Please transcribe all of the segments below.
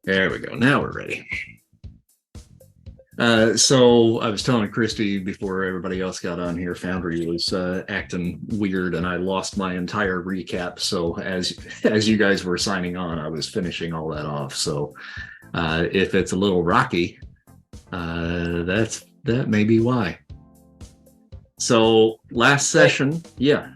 There we go. Now we're ready. So I was telling Christy before everybody else got on here, Foundry was acting weird, and I lost my entire recap. So as you guys were signing on, I was finishing all that off. So if it's a little rocky, that may be why. So last session, yeah,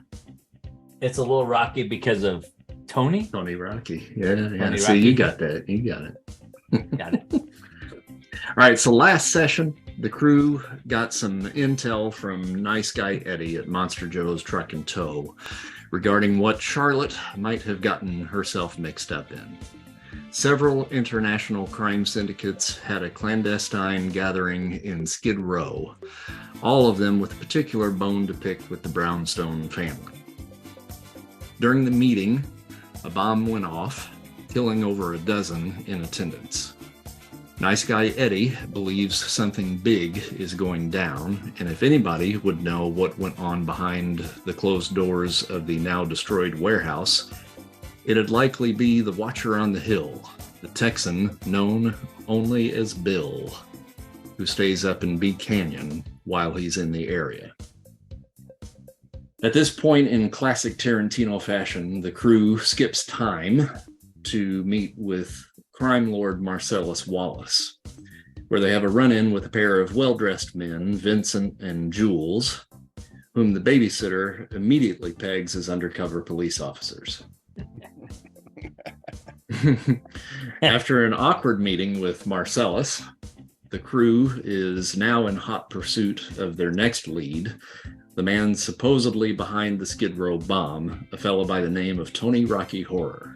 it's a little rocky because of Tony Rocky. Yeah. Tony So Rocky. you got that. You got it. Got it. All right, so last session, the crew got some intel from Nice Guy Eddie at Monster Joe's Truck and Tow regarding what Charlotte might have gotten herself mixed up in. Several international crime syndicates had a clandestine gathering in Skid Row, all of them with a particular bone to pick with the Brownstone family. During the meeting, a bomb went off, killing over a dozen in attendance. Nice Guy Eddie believes something big is going down, and if anybody would know what went on behind the closed doors of the now destroyed warehouse, it'd likely be the Watcher on the Hill, the Texan known only as Bill, who stays up in Bee Canyon while he's in the area. At this point in classic Tarantino fashion, the crew skips time to meet with crime lord Marcellus Wallace, where they have a run-in with a pair of well-dressed men, Vincent and Jules, whom the babysitter immediately pegs as undercover police officers. After an awkward meeting with Marcellus, the crew is now in hot pursuit of their next lead, the man supposedly behind the Skid Row bomb, a fellow by the name of Tony Rocky Horror.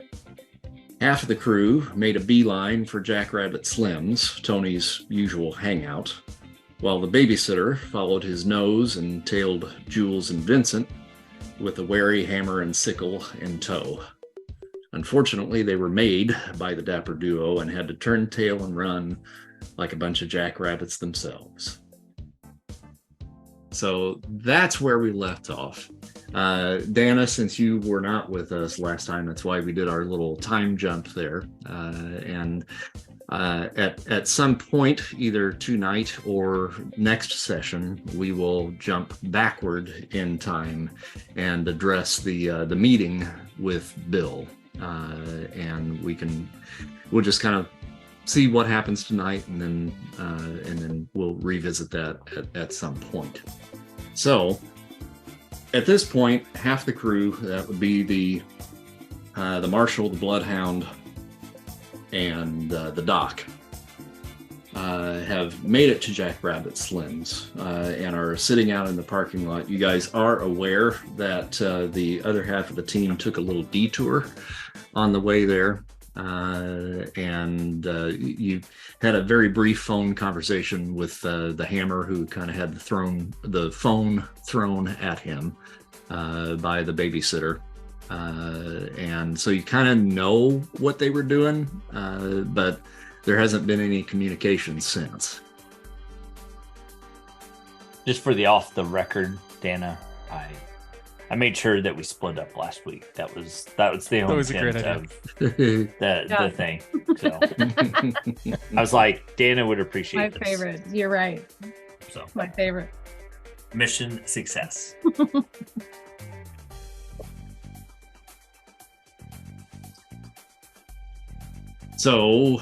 Half of the crew made a beeline for Jackrabbit Slim's, Tony's usual hangout, while the babysitter followed his nose and tailed Jules and Vincent with a wary hammer and sickle in tow. Unfortunately, they were made by the dapper duo and had to turn tail and run like a bunch of jackrabbits themselves. So that's where we left off. Dana, since you were not with us last time, that's why we did our little time jump there. At some point, either tonight or next session, we will jump backward in time and address the meeting with Bill. And we'll just kind of see what happens tonight, and then we'll revisit that at some point. So at this point, half the crew, that would be the Marshal, the Bloodhound, and the Doc, have made it to Jackrabbit Slim's and are sitting out in the parking lot. You guys are aware that the other half of the team took a little detour on the way there, and you had a very brief phone conversation with the Hammer, who kind of had the phone thrown at him by the babysitter. And so you kind of know what they were doing, but there hasn't been any communication since. Just for the off the record, Dana, I made sure that we split up last week. That was the only intent of the thing. So I was like, Dana would appreciate my favorite. You're right. So My favorite. mission success. So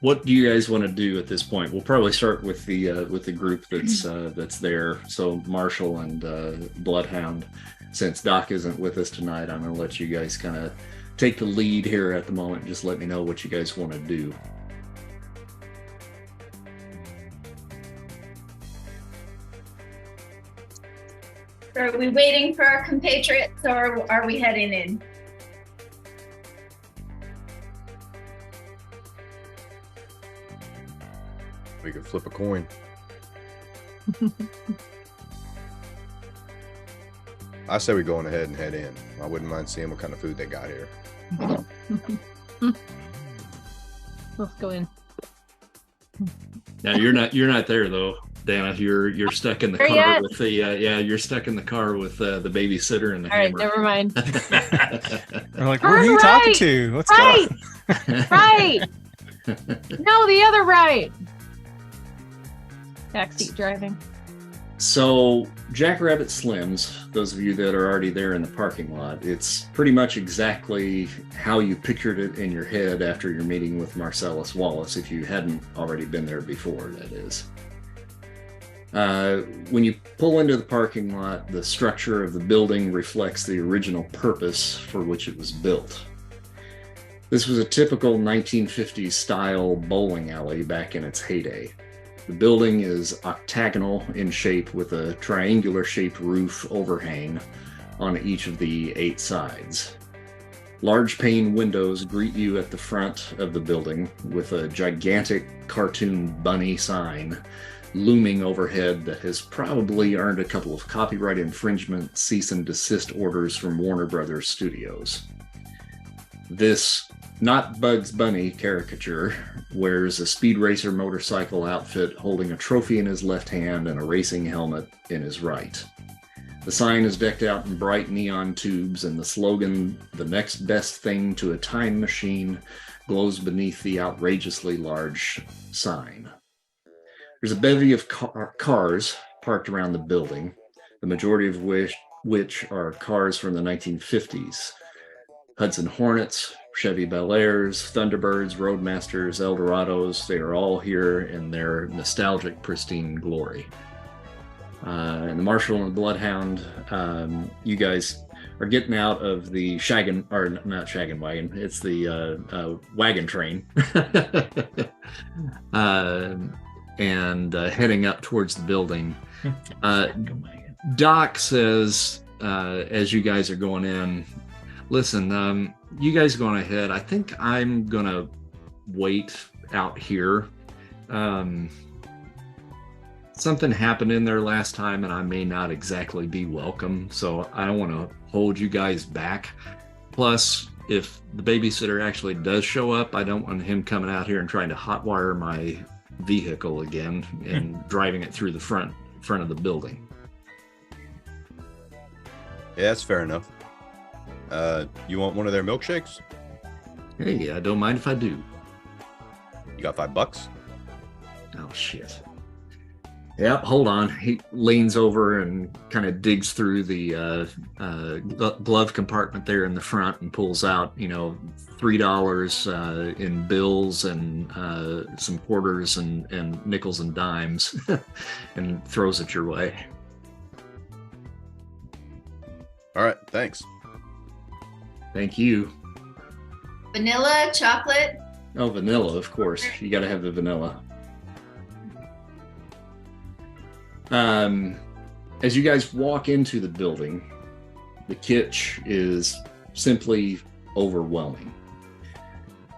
what do you guys want to do at this point? We'll probably start with the group that's there. So Marshall and Bloodhound. Since Doc isn't with us tonight, I'm going to let you guys kind of take the lead here at the moment. Just let me know what you guys want to do. Are we waiting for our compatriots, or are we heading in? We could flip a coin. I say we go on ahead and head in. I wouldn't mind seeing what kind of food they got here. Let's go in. Now you're not there though, Dana. You're stuck in the car with the you're stuck in the car with the babysitter and the All right, Hammer. never mind. We're like, who are you talking to? Let's go. Right. No, the other right. Backseat driving. So, Jackrabbit Slims, those of you that are already there in the parking lot, it's pretty much exactly how you pictured it in your head after your meeting with Marcellus Wallace, if you hadn't already been there before, that is. When you pull into the parking lot, the structure of the building reflects the original purpose for which it was built. This was a typical 1950s style bowling alley back in its heyday. The building is octagonal in shape with a triangular shaped roof overhang on each of the 8 sides. Large pane windows greet you at the front of the building with a gigantic cartoon bunny sign looming overhead that has probably earned a couple of copyright infringement cease and desist orders from Warner Brothers Studios. This not Bugs Bunny caricature wears a speed racer motorcycle outfit holding a trophy in his left hand and a racing helmet in his right. The sign is decked out in bright neon tubes, and the slogan, "The next best thing to a time machine," glows beneath the outrageously large sign. There's a bevy of cars parked around the building, the majority of which are cars from the 1950s. Hudson Hornets, Chevy Bel Airs, Thunderbirds, Roadmasters, Eldorados, they are all here in their nostalgic, pristine glory. And the Marshal and the Bloodhound, you guys are getting out of the not shaggin' wagon, it's the wagon train. And heading up towards the building. Doc says, as you guys are going in, listen, you guys going ahead. I think I'm going to wait out here. Something happened in there last time, and I may not exactly be welcome, so I don't want to hold you guys back. Plus, if the babysitter actually does show up, I don't want him coming out here and trying to hotwire my vehicle again and driving it through the front of the building. Yeah, that's fair enough. You want one of their milkshakes? Hey, I don't mind if I do. You got $5? Oh, shit. Yep, hold on. He leans over and kind of digs through the glove compartment there in the front and pulls out, $3 in bills and some quarters and nickels and dimes and throws it your way. All right, thanks. Thank you. Vanilla, chocolate? Oh, vanilla, of course. You got to have the vanilla. As you guys walk into the building, the kitsch is simply overwhelming.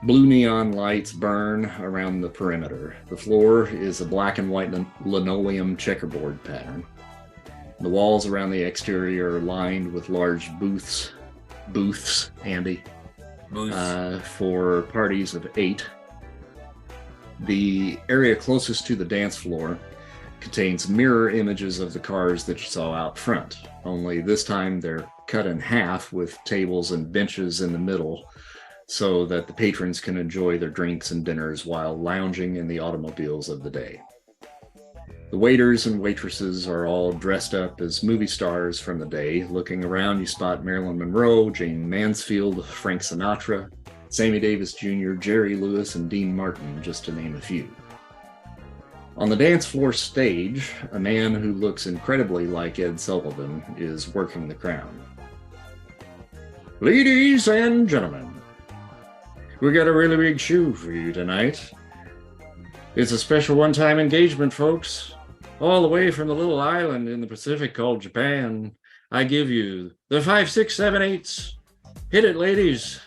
Blue neon lights burn around the perimeter. The floor is a black and white linoleum checkerboard pattern. The walls around the exterior are lined with large booths, Andy, for parties of 8. The area closest to the dance floor contains mirror images of the cars that you saw out front, only this time they're cut in half with tables and benches in the middle so that the patrons can enjoy their drinks and dinners while lounging in the automobiles of the day. The waiters and waitresses are all dressed up as movie stars from the day. Looking around, you spot Marilyn Monroe, Jane Mansfield, Frank Sinatra, Sammy Davis Jr., Jerry Lewis, and Dean Martin, just to name a few. On the dance floor stage, a man who looks incredibly like Ed Sullivan is working the crowd. Ladies and gentlemen, we got a really big shoe for you tonight. It's a special one-time engagement, folks. All the way from the little island in the Pacific called Japan. I give you the 5, 6, 7, 8s. Hit it, ladies.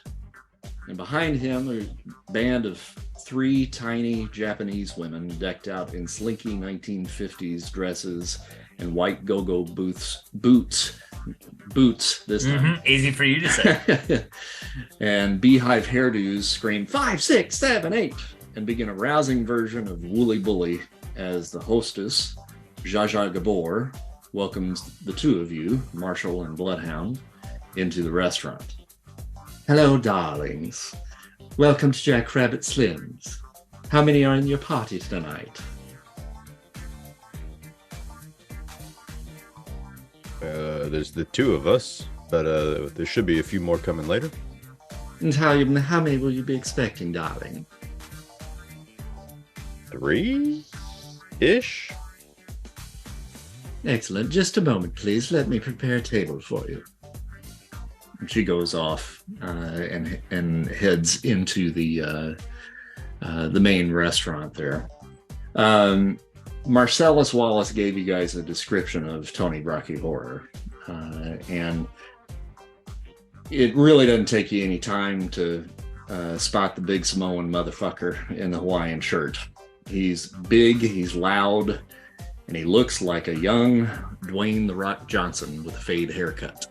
And behind him, a band of 3 tiny Japanese women decked out in slinky 1950s dresses and white go-go boots this time. Easy for you to say. And beehive hairdos scream 5, 6, 7, 8 and begin a rousing version of Wooly Bully as the hostess, Zsa Zsa Gabor, welcomes the two of you, Marshal and Bloodhound, into the restaurant. Hello, darlings. Welcome to Jackrabbit Slims. How many are in your party tonight? There's the two of us, but there should be a few more coming later. And how many will you be expecting, darling? 3-ish? Excellent. Just a moment, please. Let me prepare a table for you. And she goes off and heads into the main restaurant there. Marcellus Wallace gave you guys a description of Tony Rocky Horror, and it really doesn't take you any time to spot the big Samoan motherfucker in the Hawaiian shirt. He's big, he's loud, and he looks like a young Dwayne "The Rock" Johnson with a fade haircut.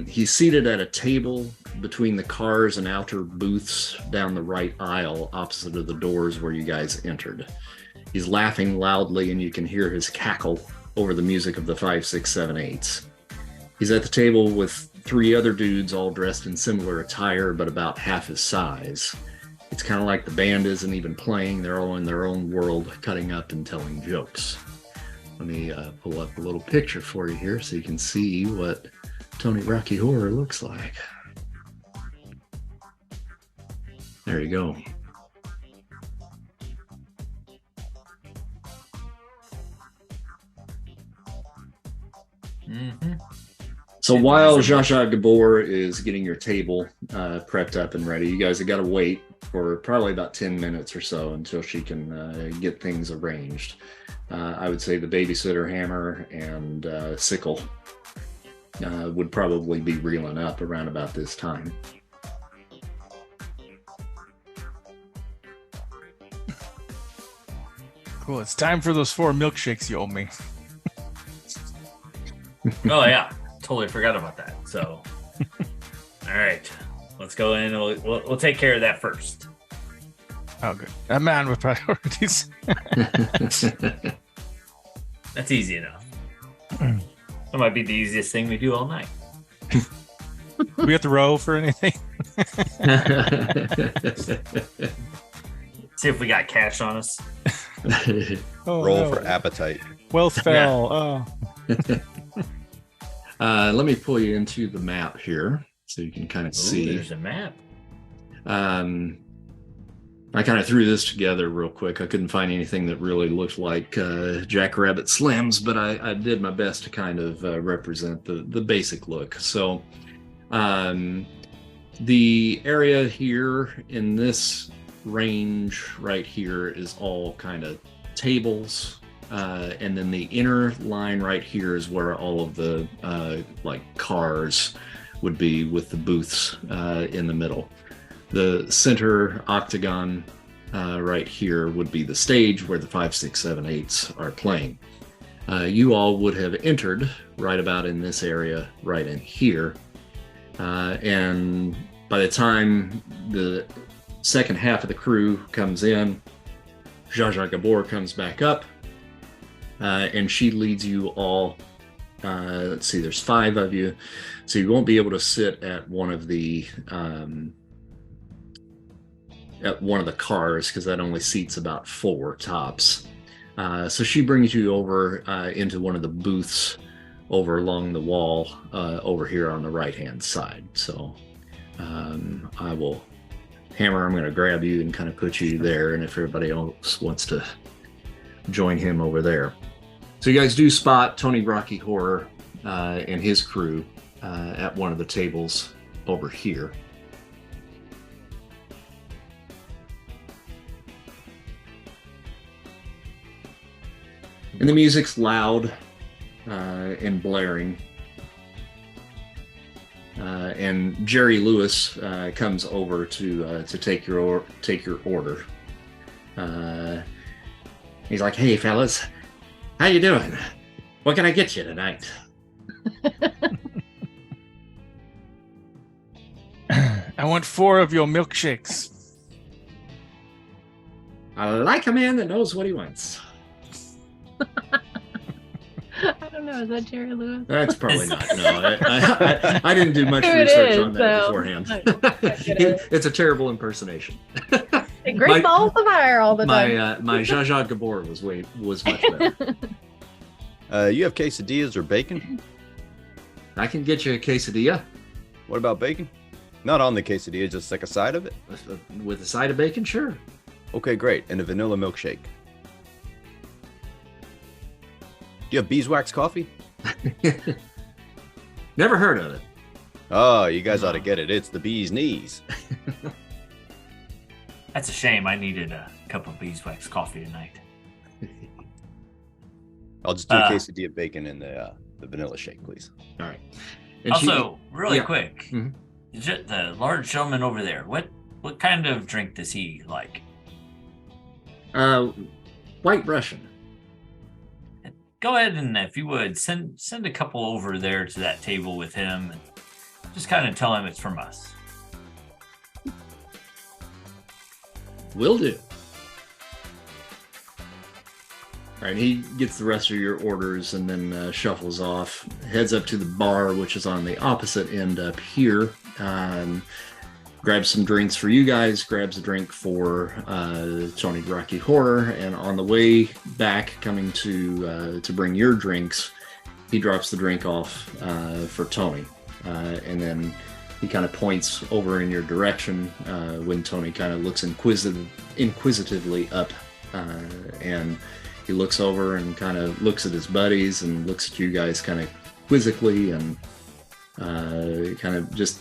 He's seated at a table between the cars and outer booths down the right aisle opposite of the doors where you guys entered. He's laughing loudly, and you can hear his cackle over the music of the 5, 6, 7, 8s. He's at the table with 3 other dudes all dressed in similar attire, but about half his size. It's kind of like the band isn't even playing. They're all in their own world, cutting up and telling jokes. Let me pull up a little picture for you here so you can see what Tony Rocky Horror looks like. There you go. Mm-hmm. So while Zsa Zsa Gabor is getting your table prepped up and ready, you guys have got to wait for probably about 10 minutes or so until she can get things arranged. I would say the babysitter, Hammer, and Sickle would probably be reeling up around about this time. Cool. It's time for those 4 milkshakes you owe me. Oh yeah, totally forgot about that. So, all right, let's go in. We'll take care of that first. Oh, good. A man with priorities. That's easy enough. That might be the easiest thing we do all night. We have to row for anything. See if we got cash on us. Roll for appetite. Wealth fell. Yeah. Let me pull you into the map here so you can kind of see. There's a map. I kind of threw this together real quick. I couldn't find anything that really looked like Jackrabbit Slims, but I did my best to kind of represent the basic look. So the area here in this range right here is all kind of tables. And then the inner line right here is where all of the like cars would be, with the booths in the middle. The center octagon right here would be the stage where the 5, 6, 7, 8s are playing. You all would have entered right about in this area, right in here. And by the time the second half of the crew comes in, Zsa Zsa Gabor comes back up. And she leads you all. Let's see, there's 5 of you, so you won't be able to sit at one of the cars because that only seats about 4 tops. So she brings you over into one of the booths over along the wall over here on the right hand side. So I will, Hammer, I'm going to grab you and kind of put you there, and if everybody else wants to join him over there. So you guys do spot Tony Rocky Horror and his crew at one of the tables over here. And the music's loud and blaring. And Jerry Lewis comes over to take your order. He's like, "Hey, fellas, how you doing? What can I get you tonight?" I want 4 of your milkshakes. I like a man that knows what he wants. I don't know. Is that Jerry Lewis? That's probably not. No, I didn't do much research on that beforehand. It's a terrible impersonation. Take Great balls of fire all the time. My Zsa Zsa Gabor was much better. You have quesadillas or bacon? I can get you a quesadilla. What about bacon? Not on the quesadilla, just like a side of it? With a side of bacon, sure. Okay, great. And a vanilla milkshake. Do you have beeswax coffee? Never heard of it. Oh, you guys ought to get it. It's the bee's knees. That's a shame. I needed a cup of beeswax coffee tonight. I'll just do a quesadilla bacon and the vanilla shake, please. All right. And also, really quick, the large gentleman over there, what kind of drink does he like? White Russian. Go ahead and, if you would, send a couple over there to that table with him and just kind of tell him it's from us. Will do. All right, he gets the rest of your orders and then shuffles off, heads up to the bar, which is on the opposite end up here. Grabs some drinks for you guys, grabs a drink for Tony Rocky Horror, and on the way back, coming to bring your drinks, he drops the drink off for Tony. And then he kind of points over in your direction when Tony kind of looks inquisitively up, and he looks over and kind of looks at his buddies and looks at you guys kind of quizzically, and kind of just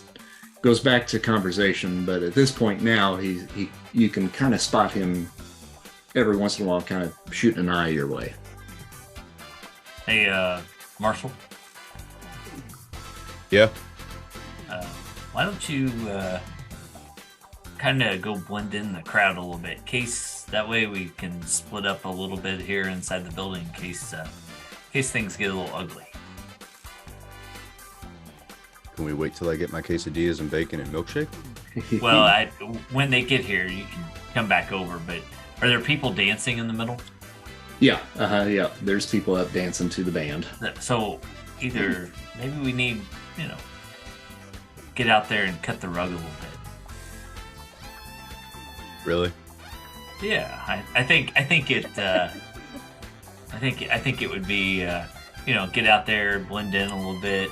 goes back to conversation. But at this point now, you can kind of spot him every once in a while kind of shooting an eye your way. Hey, Marshall? Yeah? Why don't you kind of go blend in the crowd a little bit, that way we can split up a little bit here inside the building in case things get a little ugly. Can we wait till I get my quesadillas and bacon and milkshake? Well, when they get here, you can come back over, but are there people dancing in the middle? Yeah, yeah. There's people up dancing to the band. So either maybe we need, get out there and cut the rug a little bit. Really? Yeah, I think it would be, get out there, blend in a little bit.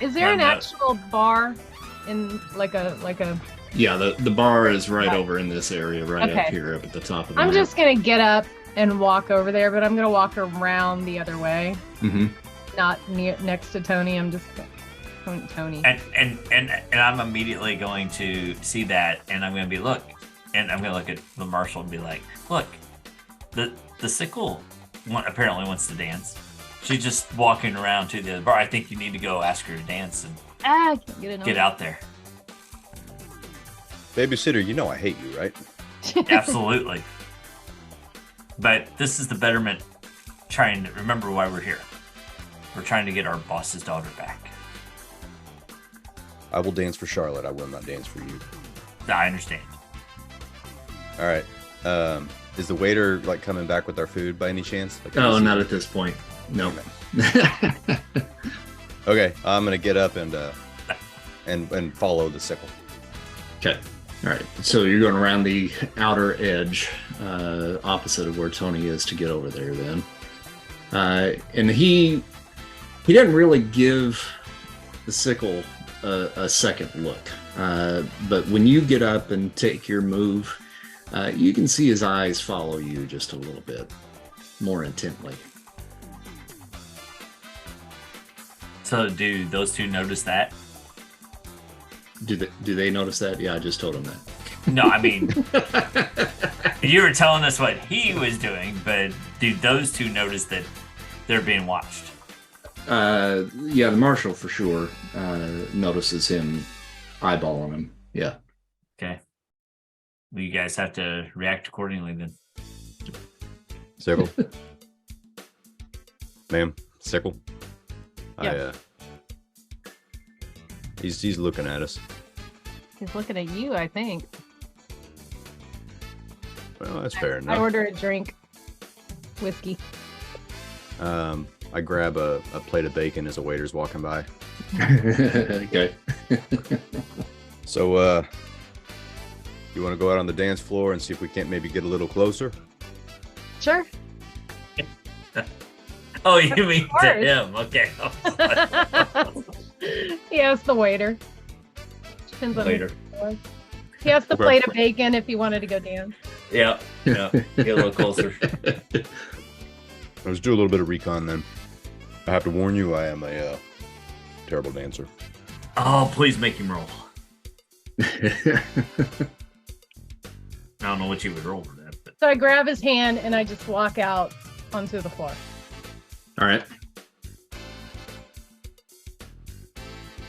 Is there an actual bar in like a? Yeah, the bar is right over in this area, right up here, up at the top of the I'm map. just gonna get up and walk over there, but I'm gonna walk around the other way. Mm-hmm. Not next to Tony. I'm just Tony. And I'm immediately going to see that, and I'm gonna be look at the Marshal and be like, look, the sickle apparently wants to dance. She's just walking around to the bar. I think you need to go ask her to dance and I can't get out there. Babysitter, you know I hate you, right? Absolutely. But this is the betterment, trying to remember why we're here. We're trying to get our boss's daughter back. I will dance for Charlotte. I will not dance for you. I understand. All right. Is the waiter coming back with our food by any chance? Not at this point. No. Okay, I'm gonna get up and follow the sickle. Okay. All right. So you're going around the outer edge, opposite of where Tony is, to get over there. Then, and he doesn't really give the sickle a second look. But when you get up and take your move, you can see his eyes follow you just a little bit more intently. So do those two notice that? Do they notice that? Yeah, I just told them that. No, I mean, you were telling us what he was doing, but do those two notice that they're being watched? Yeah, the Marshal for sure notices him eyeballing him. Yeah. Okay. Well, you guys have to react accordingly then. Sickle. Ma'am, Sickle. Yeah. He's looking at us. He's looking at you, I think. Well, that's fair enough. I order a drink. Whiskey. I grab a plate of bacon as a waiter's walking by. Okay. So, You want to go out on the dance floor and see if we can't maybe get a little closer? Sure. Oh, you mean to him? Okay. He has the waiter. Depends on Waiter. He has the plate of bacon if he wanted to go dance. Yeah. Get a little closer. Let's do a little bit of recon then. I have to warn you, I am a terrible dancer. Oh, please make him roll. I don't know what you would roll for that. But... So I grab his hand and I just walk out onto the floor. All right.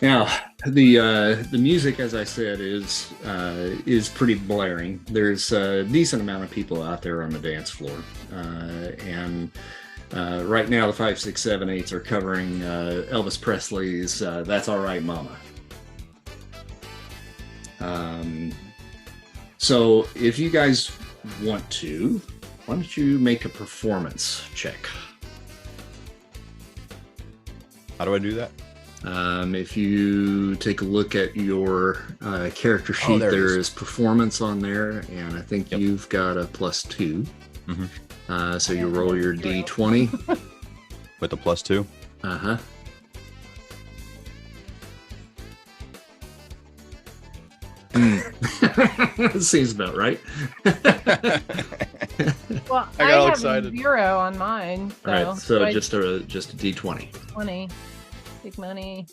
Now, the music, as I said, is pretty blaring. There's a decent amount of people out there on the dance floor, and right now the 5, 6, 7, 8s are covering Elvis Presley's "That's All Right, Mama." So, if you guys want to, why don't you make a performance check? How do I do that? If you take a look at your character sheet, there is performance on there, and I think you've got a +2. Mm-hmm. So you roll your D20 with a +2. Uh-huh. Seems about right. Well, I got all have excited. 0 on mine. So, All right, so just a D20. 20. Big money.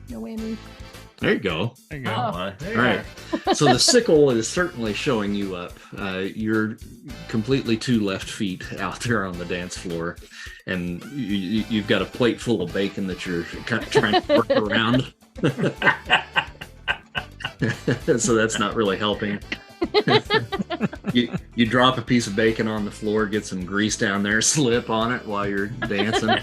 No whammy. There you go. There you go. Oh. There you All right. So the sickle is certainly showing you up. You're completely 2 left feet out there on the dance floor, and you've got a plate full of bacon that you're kind of trying to work around. So that's not really helping. You drop a piece of bacon on the floor, get some grease down there, slip on it while you're dancing.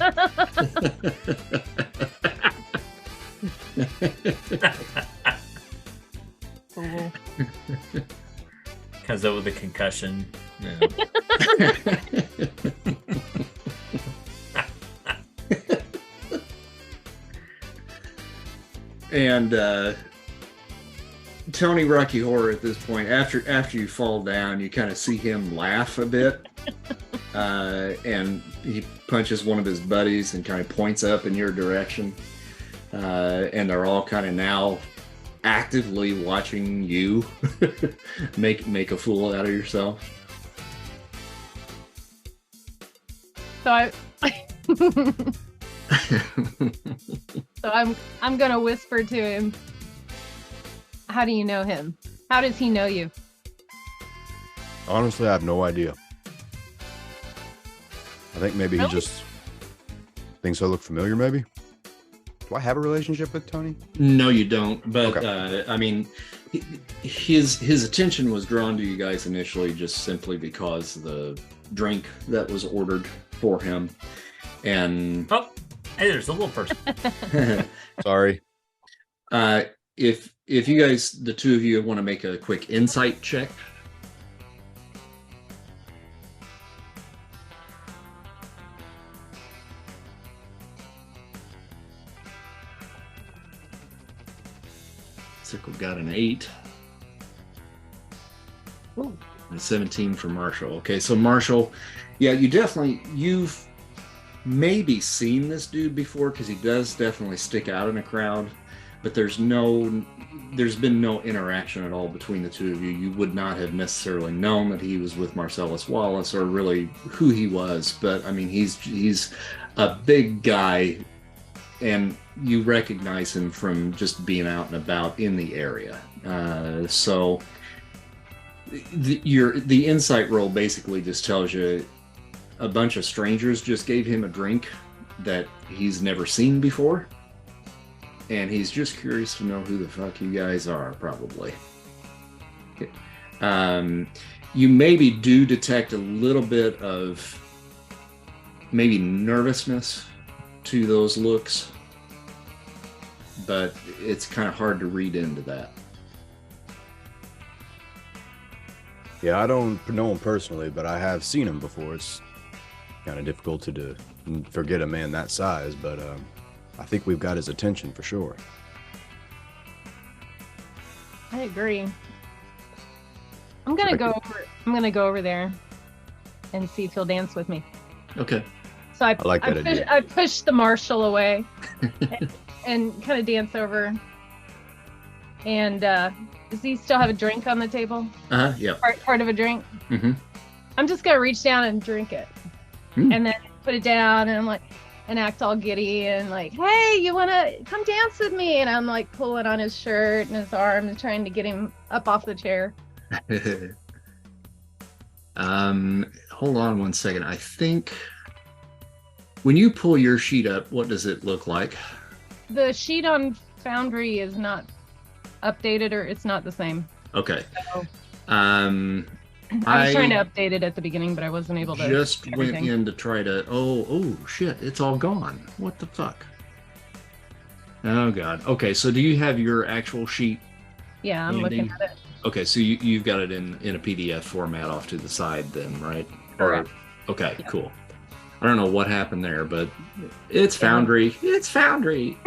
Comes up with a concussion. And Tony Rocky Horror at this point, after you fall down, you kind of see him laugh a bit, and he punches one of his buddies and kind of points up in your direction, and they're all kind of now actively watching you make a fool out of yourself. So I'm gonna whisper to him. How do you know him? How does he know you? Honestly, I have no idea. I think maybe he just thinks I look familiar, maybe? Do I have a relationship with Tony? No, you don't. But Okay. I mean, his attention was drawn to you guys initially just simply because of the drink that was ordered for him. And Oh, hey, there's a little person. Sorry. if you guys, the two of you, want to make a quick insight check. Sickle got an 8. Ooh. And 17 for Marshall. Okay, so Marshall, yeah, you've maybe seen this dude before because he does definitely stick out in a crowd, but there's been no interaction at all between the two of you. You would not have necessarily known that he was with Marcellus Wallace or really who he was, but I mean, he's a big guy, and you recognize him from just being out and about in the area. So the insight roll basically just tells you a bunch of strangers just gave him a drink that he's never seen before, and he's just curious to know who the fuck you guys are, probably. You maybe do detect a little bit of maybe nervousness to those looks, but it's kind of hard to read into that. Yeah, I don't know him personally, but I have seen him before. It's kind of difficult to forget a man that size, but I think we've got his attention for sure. I agree. I'm gonna go over there and see if he'll dance with me. Okay. So I like that idea. I push the marshal away and kind of dance over. And does he still have a drink on the table? Yeah. Part of a drink. Mm-hmm. I'm just gonna reach down and drink it, and then put it down, and I'm like, and act all giddy and like, hey, you wanna come dance with me? And I'm like pulling on his shirt and his arm and trying to get him up off the chair. Hold on one second. I think when you pull your sheet up, what does it look like? The sheet on Foundry is not updated, or it's not the same. Okay. So, I was trying to update it at the beginning, but I wasn't able to. Just went in to try to. Oh shit! It's all gone. What the fuck? Oh god. Okay, so do you have your actual sheet? Yeah, I'm looking at it. Okay, so you've got it in a PDF format off to the side, then, right? Correct. Okay, yeah. Cool. I don't know what happened there, but it's Foundry. It's Foundry.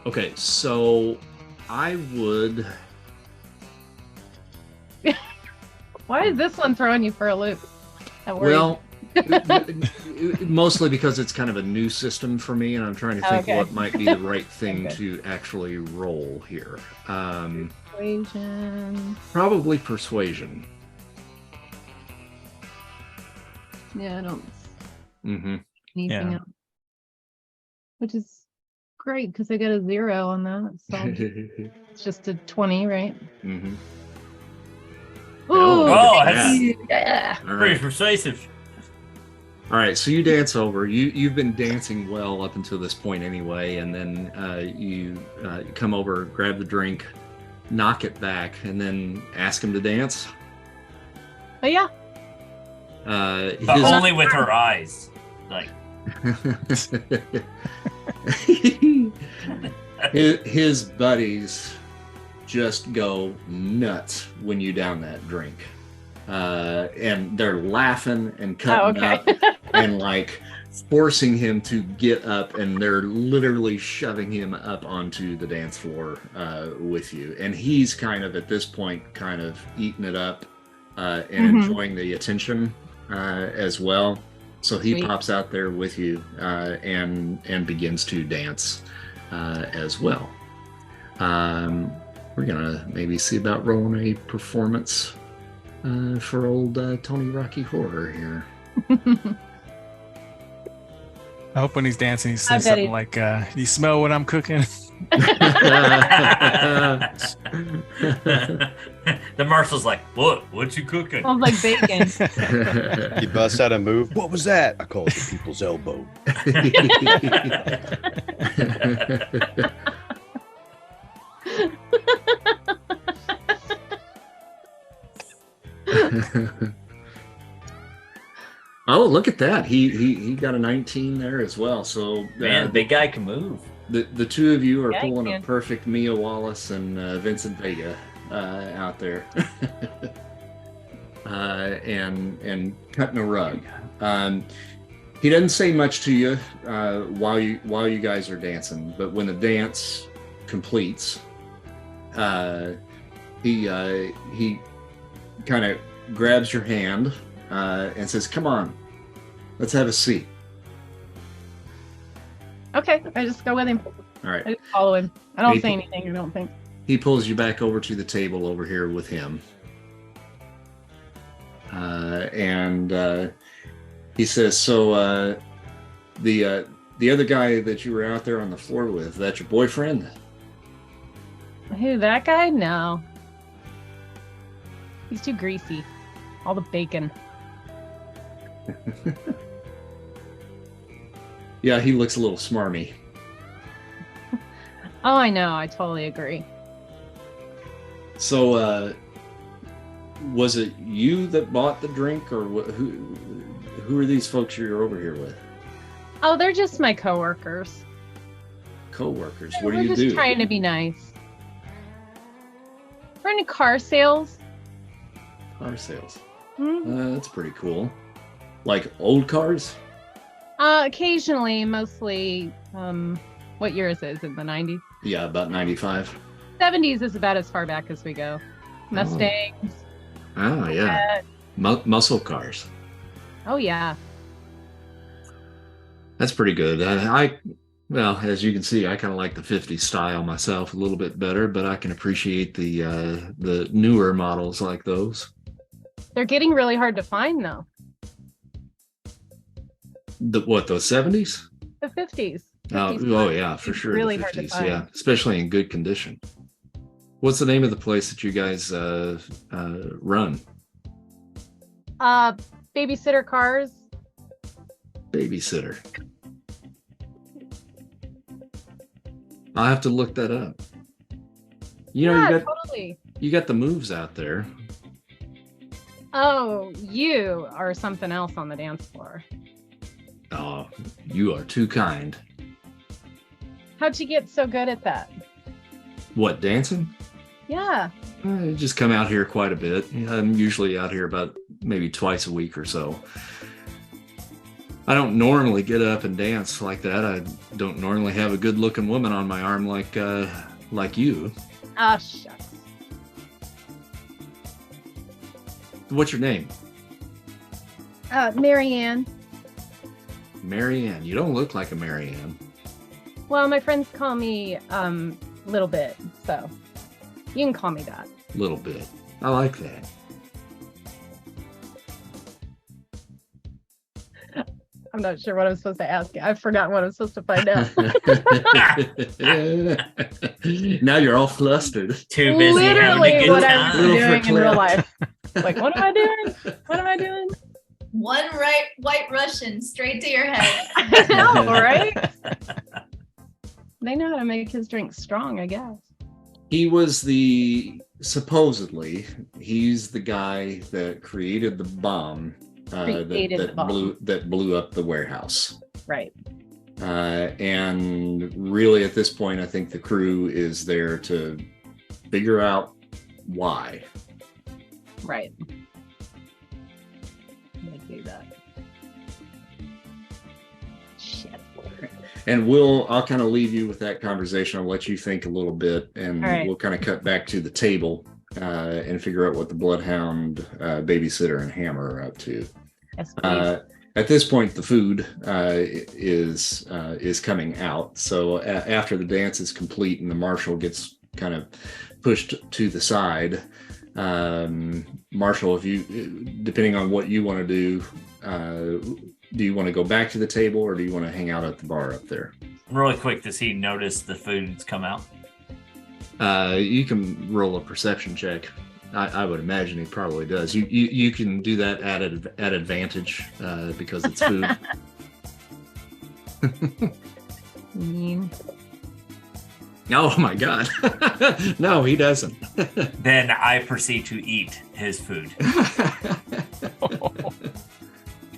Okay, so I would. Why is this one throwing you for a loop? Well, mostly because it's kind of a new system for me, and I'm trying to think what might be the right thing to actually roll here. Persuasion. Probably persuasion. Yeah, I don't. Anything else. Which is great because I got a 0 on that. So it's just a 20, right? Mm-hmm. Oh, that's pretty persuasive. All right, so you dance over. You've been dancing well up until this point anyway, and then you come over, grab the drink, knock it back, and then ask him to dance. Oh yeah. But only with her eyes, like. His buddies just go nuts when you down that drink, and they're laughing and cutting up and like forcing him to get up, and they're literally shoving him up onto the dance floor with you, and he's kind of at this point kind of eating it up and enjoying the attention as well. So he pops out there with you and begins to dance as well. We're gonna maybe see about rolling a performance for old Tony Rocky Horror here. I hope when he's dancing, he says something like, "You smell what I'm cooking?" The marshal's like, "What you cooking?" Smells like bacon. He busts out a move. What was that? I call it the people's elbow. Oh, look at that! He got a 19 there as well. So man, the big guy can move. The two of you are pulling a perfect Mia Wallace and Vincent Vega out there, and cutting a rug. He doesn't say much to you while you guys are dancing, but when the dance completes, he kind of grabs your hand and says, "Come on, let's have a seat." Okay, I just go with him. All right. I just follow him. I don't say anything, I don't think. He pulls you back over to the table over here with him. And he says, "So the other guy that you were out there on the floor with, that's your boyfriend?" Who, that guy? No. He's too greasy. All the bacon. Yeah, he looks a little smarmy. Oh, I know. I totally agree. So, was it you that bought the drink, or who are these folks you're over here with? Oh, they're just my coworkers. Coworkers? What do We're you just do? trying to be nice. We're in car sales. Car sales. Mm-hmm. That's pretty cool. Like old cars? Occasionally, mostly. What year is it? Is it the 90s? Yeah, about 95. 70s is about as far back as we go. Mustangs. Oh yeah. Muscle cars. Oh yeah. That's pretty good. Well, as you can see, I kind of like the 50s style myself a little bit better, but I can appreciate the newer models like those. They're getting really hard to find though. Those 70s? The 50s. Oh yeah, for sure. Really the 50s, hard to find. Yeah, especially in good condition. What's the name of the place that you guys run? Babysitter Cars. Babysitter. I'll have to look that up. Totally. You got the moves out there. Oh, you are something else on the dance floor. Oh, you are too kind. How'd you get so good at that? What, dancing? Yeah. I just come out here quite a bit. I'm usually out here about maybe twice a week or so. I don't normally get up and dance like that. I don't normally have a good-looking woman on my arm like you. Ah, shucks. What's your name? Marianne. Marianne. You don't look like a Marianne. Well, my friends call me Little Bit, so you can call me that. Little Bit. I like that. I'm not sure what I'm supposed to ask you. I've forgotten what I'm supposed to find out. Now you're all flustered. Too busy Literally having a good what time. I'm doing in real life. Like, what am I doing? What am I doing? One white Russian straight to your head. I know, right? They know how to make his drink strong, I guess. He was supposedly, he's the guy that created the bomb that blew up the warehouse. Right. And really at this point, I think the crew is there to figure out why. Right. I'm gonna do that. Shit. And I'll kind of leave you with that conversation. I'll let you think a little bit, and we'll kind of cut back to the table and figure out what the Bloodhound, Babysitter, and Hammer are up to. Yes, please. At this point, the food is coming out. So after the dance is complete and the marshal gets kind of pushed to the side, Marshall, if you, depending on what you want to do you want to go back to the table or do you want to hang out at the bar up there? Really quick, does he notice the food's come out? You can roll a perception check. I would imagine he probably does. You can do that at advantage because it's food. Mean. Oh my God. No, he doesn't. Then I proceed to eat his food.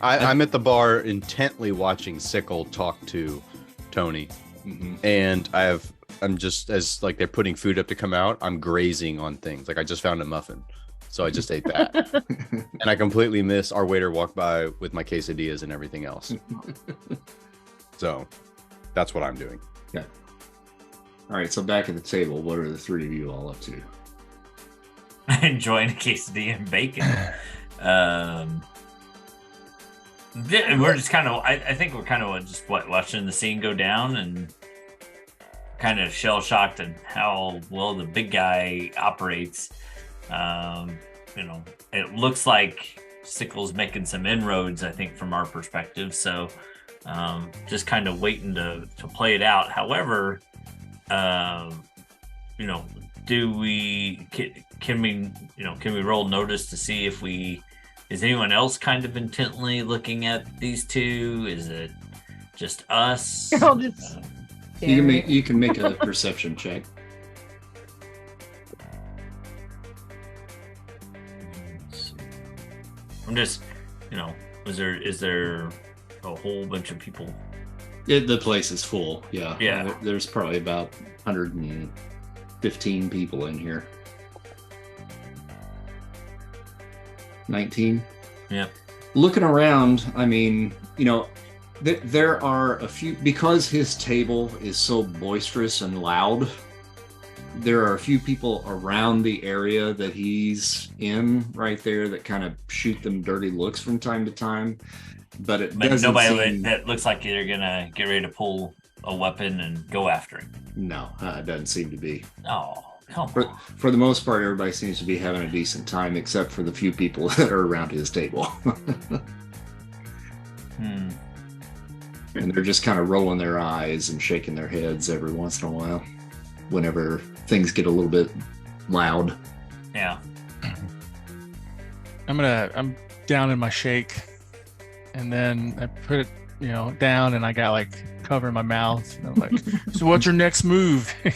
I'm at the bar intently watching Sickle talk to Tony. Mm-hmm. And I'm just, as like they're putting food up to come out, I'm grazing on things. Like I just found a muffin, so I just ate that. And I completely miss our waiter walked by with my quesadillas and everything else. So that's what I'm doing. Yeah. All right, so back at the table, what are the three of you all up to? Enjoying a quesadilla and bacon. We're just kind of, I think we're kind of just watching the scene go down and kind of shell-shocked at how well the big guy operates. It looks like Sickle's making some inroads, I think, from our perspective. So just kind of waiting to play it out. However, can we roll notice to see if is anyone else kind of intently looking at these two? Is it just us? You can make a perception check. I'm just, is there a whole bunch of people? The place is full. Yeah. Yeah. There's probably about 115 people in here. 19. Yeah. Looking around, I mean, There are a few, because his table is so boisterous and loud, there are a few people around the area that he's in right there that kind of shoot them dirty looks from time to time. But nobody that looks like they're gonna get ready to pull a weapon and go after him. No, it doesn't seem to be. Oh, come on. For the most part, everybody seems to be having a decent time, except for the few people that are around his table. And they're just kind of rolling their eyes and shaking their heads every once in a while whenever things get a little bit loud. Yeah. I'm down in my shake, and then I put it, down, and I got like covering my mouth. And I'm like, so what's your next move? I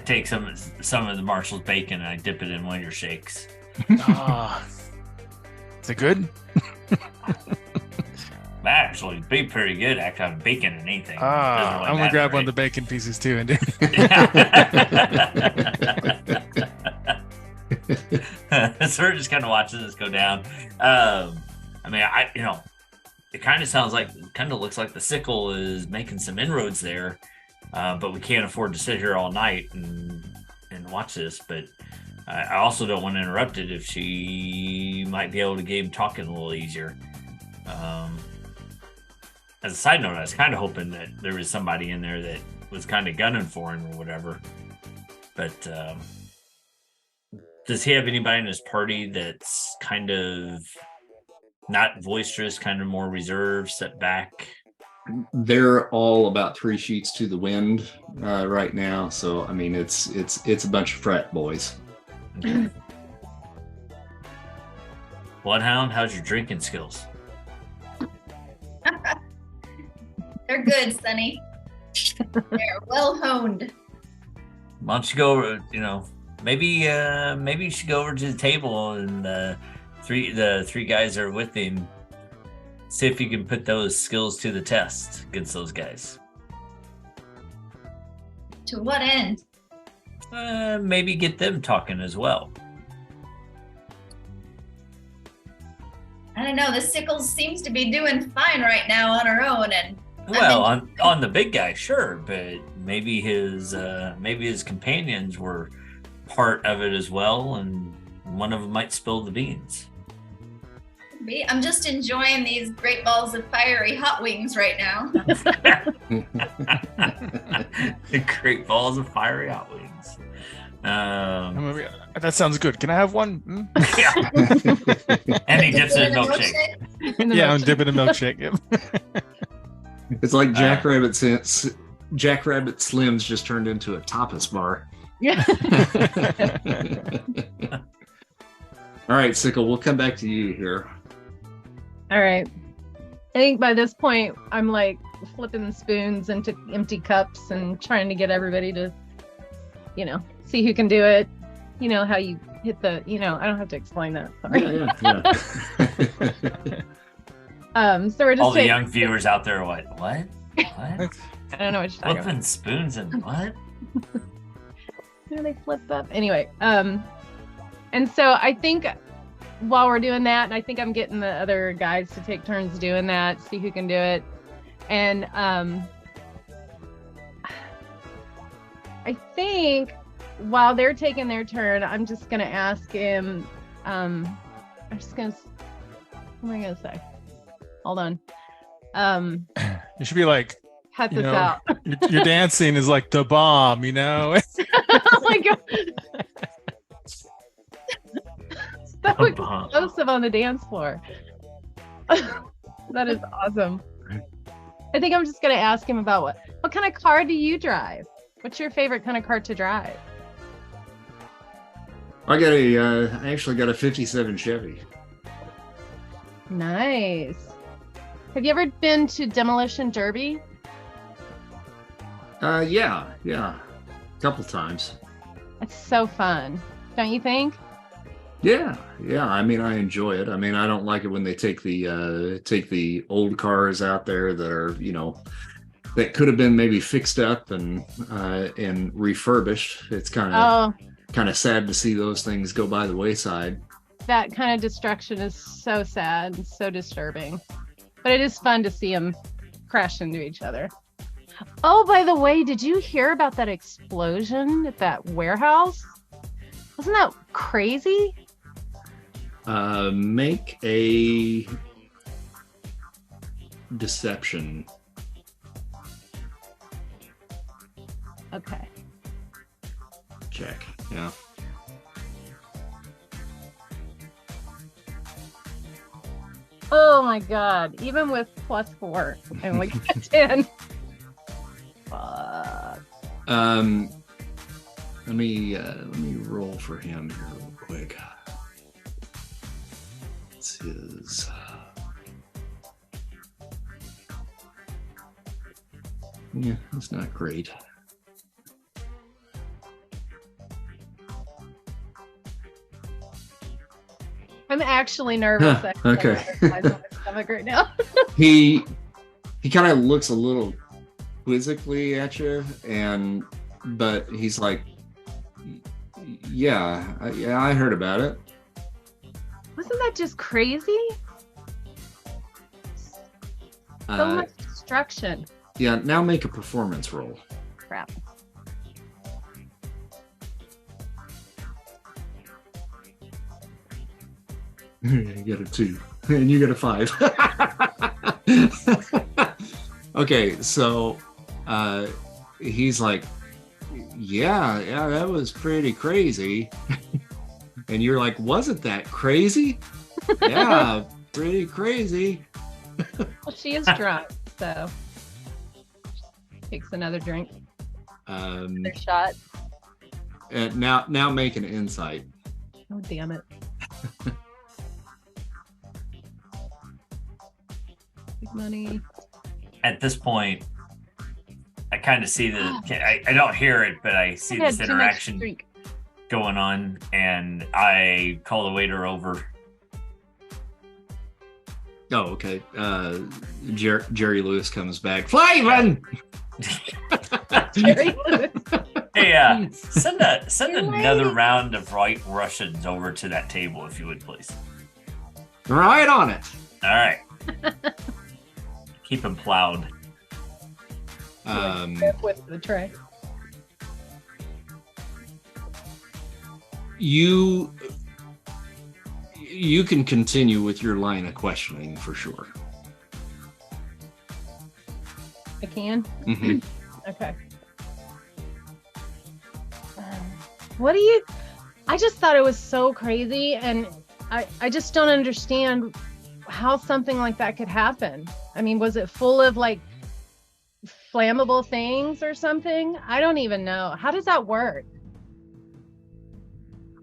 take some of the Marshall's bacon and I dip it in one of your shakes. Is it good? Actually, be pretty good after having bacon and anything. I'm gonna grab one of the bacon pieces too and do. So we're just kind of watching this go down. It kind of looks like the sickle is making some inroads there, but we can't afford to sit here all night and watch this. But I also don't want to interrupt it if she might be able to get him talking a little easier. As a side note, I was kind of hoping that there was somebody in there that was kind of gunning for him or whatever. But does he have anybody in his party that's kind of not boisterous, kind of more reserved, set back? They're all about 3 sheets to the wind right now. So, I mean, it's a bunch of frat boys. Okay. Bloodhound, how's your drinking skills? They're good, Sonny. They're well honed. Why don't you go over, maybe you should go over to the table and the three guys are with him. See if you can put those skills to the test against those guys. To what end? Maybe get them talking as well. I don't know. The sickle seems to be doing fine right now on her own, and on the big guy, sure, but maybe his companions were part of it as well, and one of them might spill the beans. I'm just enjoying these great balls of fiery hot wings right now. Great balls of fiery hot wings. That sounds good. Can I have one? Yeah. And he dips in a milkshake. I'm dipping in a milkshake. Yep. It's like Jackrabbit Slims just turned into a tapas bar. Yeah. All right, Sickle, we'll come back to you here. All right. I think by this point, I'm like flipping spoons into empty cups and trying to get everybody to, see who can do it. You know how you hit the, I don't have to explain that. Sorry. Yeah. So we're just all the young viewers out there are what? I don't know what you're talking flipping about. spoons and what? They flipped up. Anyway, and so I think while we're doing that, and I think I'm getting the other guys to take turns doing that, see who can do it. And I think while they're taking their turn, I'm just going to ask him, what am I going to say? Hold on. You should be like, cut this out. Your dancing is like the bomb, Oh my God. So explosive on the dance floor. That is awesome. I think I'm just going to ask him about what kind of car do you drive? What's your favorite kind of car to drive? I actually got a 57 Chevy. Nice. Have you ever been to Demolition Derby? Yeah. A couple times. It's so fun, don't you think? Yeah. I mean, I enjoy it. I mean, I don't like it when they take the old cars out there that are, that could have been maybe fixed up and refurbished. It's kind of sad to see those things go by the wayside. That kind of destruction is so sad and so disturbing. But it is fun to see them crash into each other. Oh, by the way, did you hear about that explosion at that warehouse? Wasn't that crazy? Make a deception. Okay. Check. Yeah. Oh my god. Even with +4, I only got 10. Fuck. Let me roll for him here real quick. It's his. Yeah, it's not great. I'm actually nervous. Okay. My stomach right now. He kind of looks a little quizzically at you, but he's like, yeah, I heard about it. Wasn't that just crazy? So much destruction. Yeah, now make a performance roll. Crap. You get a 2, and you get a 5. Okay, so he's like, yeah, that was pretty crazy. And you're like, wasn't that crazy? Yeah, pretty crazy. Well, she is drunk, so takes another drink. Another shot. And now make an insight. Oh, damn it. Big money. At this point, I kind of see I don't hear it, but I see this interaction going on, and I call the waiter over. Oh, okay. Jerry Lewis comes back. Flavin! Jerry Lewis. Hey, send another round of White Russians over to that table, if you would, please. Right on it. All right. Keep him plowed. With the tray. You can continue with your line of questioning for sure. I can? Mm-hmm. Okay. I just thought it was so crazy, and I just don't understand how something like that could happen. I mean, was it full of like flammable things or something? I don't even know. How does that work?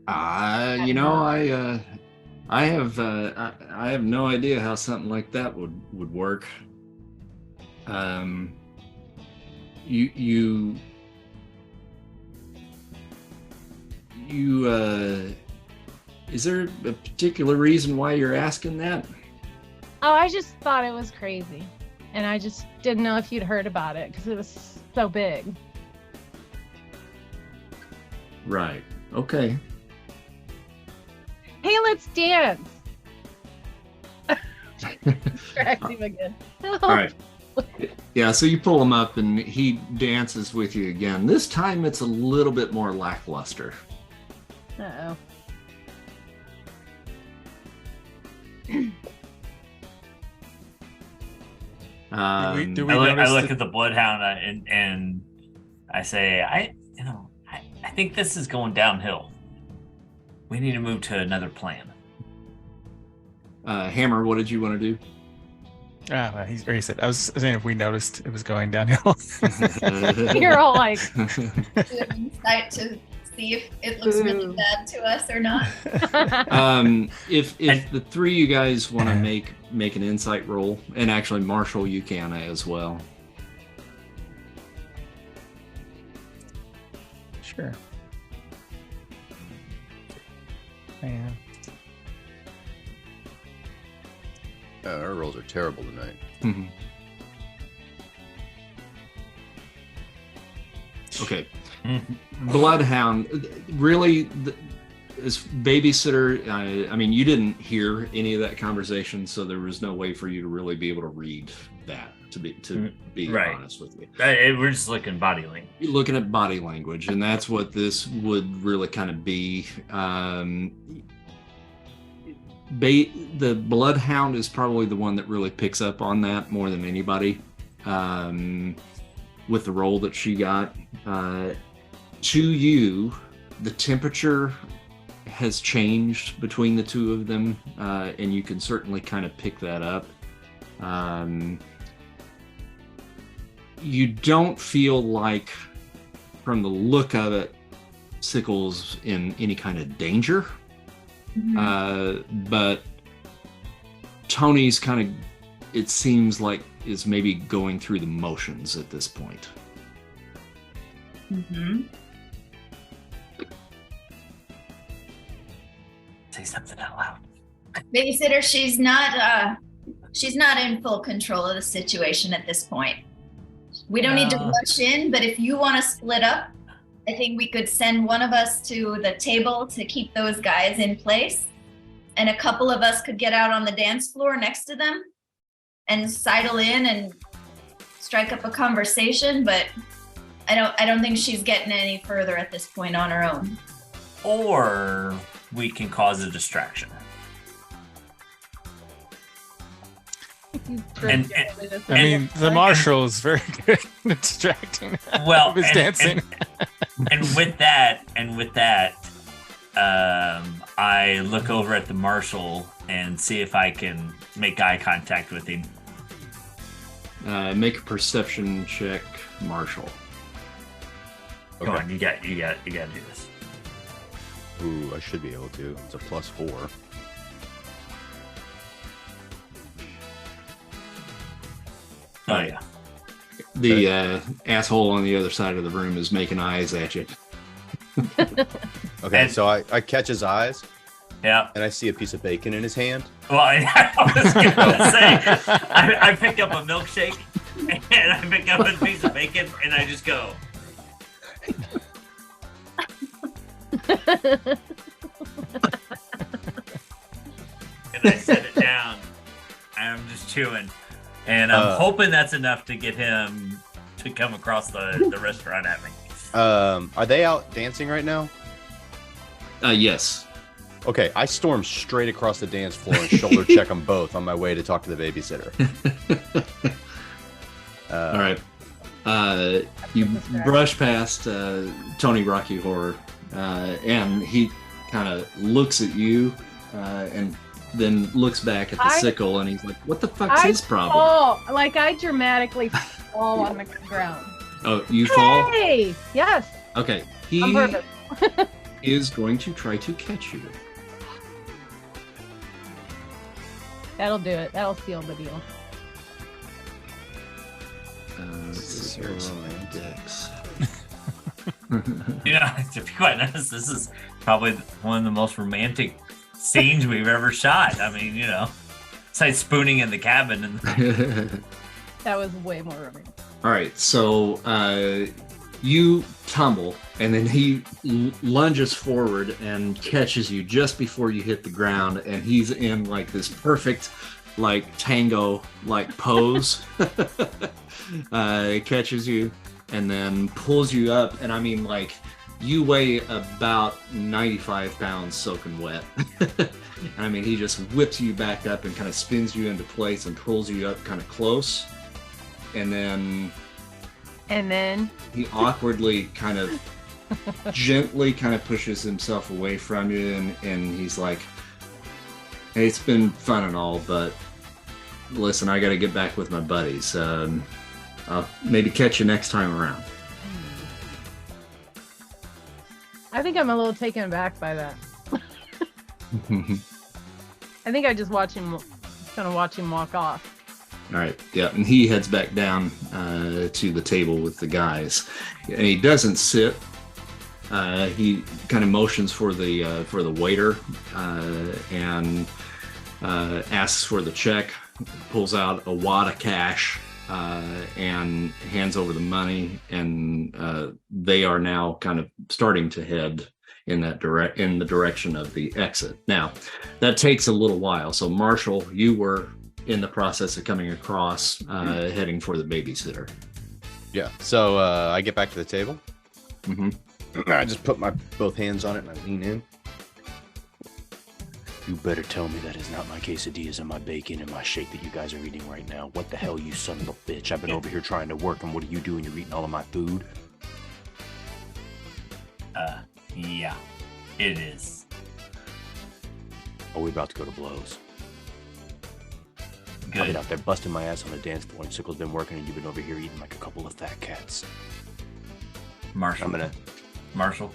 I have no idea how something like that would work. Is there a particular reason why you're asking that? Oh, I just thought it was crazy, and I just didn't know if you'd heard about it because it was so big. Right. Okay. Hey, let's dance. Distract him again. All right. Yeah, so you pull him up and he dances with you again. This time it's a little bit more lackluster. Uh-oh. I look at the bloodhound and I say, I think this is going downhill. We need to move to another plan. Hammer, what did you want to do? He said, I was saying if we noticed it was going downhill. You're all like, insight to see if it looks really bad to us or not. If the three of you guys want to make an insight roll, and actually Marshall, you can as well. Sure. Man. Our rolls are terrible tonight. Mm-hmm. Okay. Bloodhound, really, as babysitter, I mean, you didn't hear any of that conversation, so there was no way for you to really be able to read that. To be right. honest with you, we're just looking body language. You're looking at body language, and that's what this would really kind of be. The Bloodhound is probably the one that really picks up on that more than anybody, with the role that she got. To you, the temperature has changed between the two of them, and you can certainly kind of pick that up. You don't feel like, from the look of it, Sickle's in any kind of danger. But Tony's kind of, it seems like, is maybe going through the motions at this point. Say something out loud. Babysitter, she's not in full control of the situation at this point. We don't need to rush in, but if you want to split up, I think we could send one of us to the table to keep those guys in place, and a couple of us could get out on the dance floor next to them and sidle in and strike up a conversation. But I don't think she's getting any further at this point on her own. Or we can cause a distraction. The Marshal is very good at distracting. Well, his dancing. And with that, I look over at the Marshal and see if I can make eye contact with him. Make a perception check, Marshal. Okay. Go on, you got to do this. Ooh, I should be able to. It's a +4. Oh, yeah. The asshole on the other side of the room is making eyes at you. Okay, so I catch his eyes. Yeah. And I see a piece of bacon in his hand. Well, I was going to say, I pick up a milkshake and I pick up a piece of bacon and I just go. And I set it down. And I'm just chewing. And I'm hoping that's enough to get him to come across the restaurant at me. Are they out dancing right now? Yes. Okay, I storm straight across the dance floor and shoulder check them both on my way to talk to the babysitter. All right. You brush past Tony Rocky Horror, and he kind of looks at you and then looks back at the sickle, and he's like, "What the fuck's his problem?" Oh, like I dramatically fall on the ground. Oh, you fall? Hey, yes. Okay, he is going to try to catch you. That'll do it. That'll seal the deal. Dex. To be quite honest, this is probably one of the most romantic scenes we've ever shot. I mean, it's like spooning in the cabin. And that was way more romantic. All right, so you tumble, and then he lunges forward and catches you just before you hit the ground, and he's in like this perfect, like tango like pose. Catches you and then pulls you up, and I mean, like, you weigh about 95 pounds soaking wet. I mean, he just whips you back up and kind of spins you into place and pulls you up kind of close. And then he awkwardly kind of gently kind of pushes himself away from you, and he's like, "Hey, it's been fun and all, but listen, I got to get back with my buddies. I'll maybe catch you next time around." I think I'm a little taken aback by that. I think I just gonna watch him walk off. All right, yeah, and he heads back down to the table with the guys, and he doesn't sit. He kind of motions for the waiter and asks for the check, pulls out a wad of cash and hands over the money, and they are now kind of starting to head in the direction of the exit. Now, that takes a little while. So, Marshall, you were in the process of coming across, heading for the babysitter. Yeah. So I get back to the table. Mm-hmm. I just put my both hands on it and I lean in. You better tell me that is not my quesadillas and my bacon and my shake that you guys are eating right now. What the hell, you son of a bitch? I've been over here trying to work, and what are you doing? You're eating all of my food? Yeah, it is. Are we about to go to blows? Good. I've been out there busting my ass on the dance floor, and Sickle's been working, and you've been over here eating like a couple of fat cats. Marshall. I'm gonna Marshall.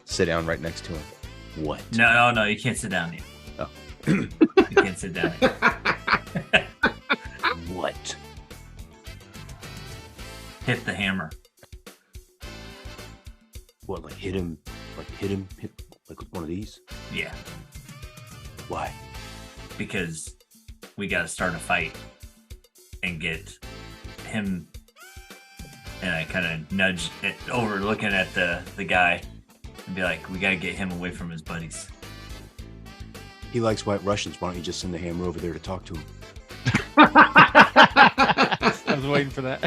sit down right next to him. What? No, you can't sit down yet. Oh. You can't sit down yet. What? Hit the hammer. What, like hit him like with one of these? Yeah, Why? because we got to start a fight and get him. And I kind of nudged it over, looking at the guy, and be like, we got to get him away from his buddies. He likes White Russians. Why don't you just send the hammer over there to talk to him? I was waiting for that.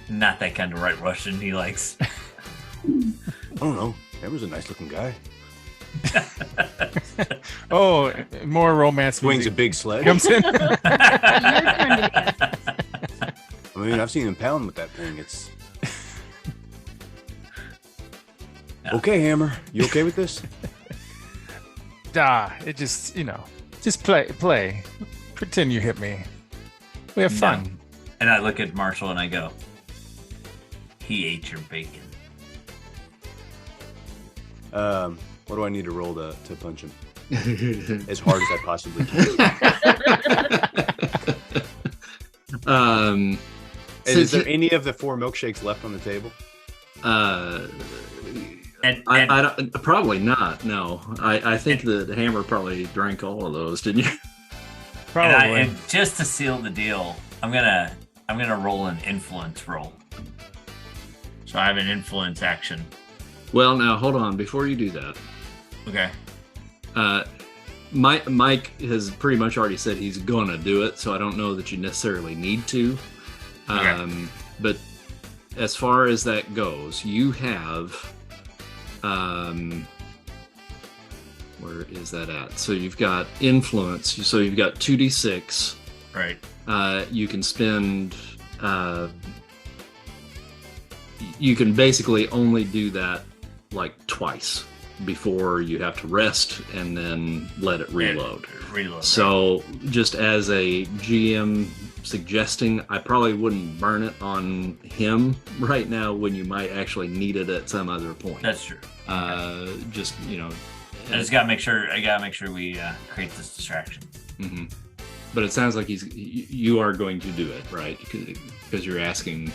Not that kind of White Russian he likes. I don't know. Hammer's a nice looking guy. Oh, more romance Swings a music big sled. comes in. Your turn to guess. I mean, I've seen him pound with that thing. It's okay, Hammer. You okay with this? It just, just play. Pretend you hit me. We have fun. No. And I look at Marshall and I go, he ate your bacon. What do I need to roll to punch him? As hard as I possibly can. Is there any of the 4 milkshakes left on the table? And I don't, probably not. No, I think the hammer probably drank all of those, didn't you? Probably. And just to seal the deal, I'm gonna roll an influence roll. So I have an influence action. Well, now hold on. Before you do that, Okay. Mike has pretty much already said he's gonna do it, so I don't know that you necessarily need to. Okay. But as far as that goes, you have where is that at? So you've got influence. So you've got 2d6. Right. You can spend. You can basically only do that like twice before you have to rest and then let it reload. Reload. So just as a GM suggesting, I probably wouldn't burn it on him right now when you might actually need it at some other point. That's true. Just, I just gotta make sure. I gotta make sure we create this distraction. Mm-hmm. But it sounds like you are going to do it, right? Because you're asking,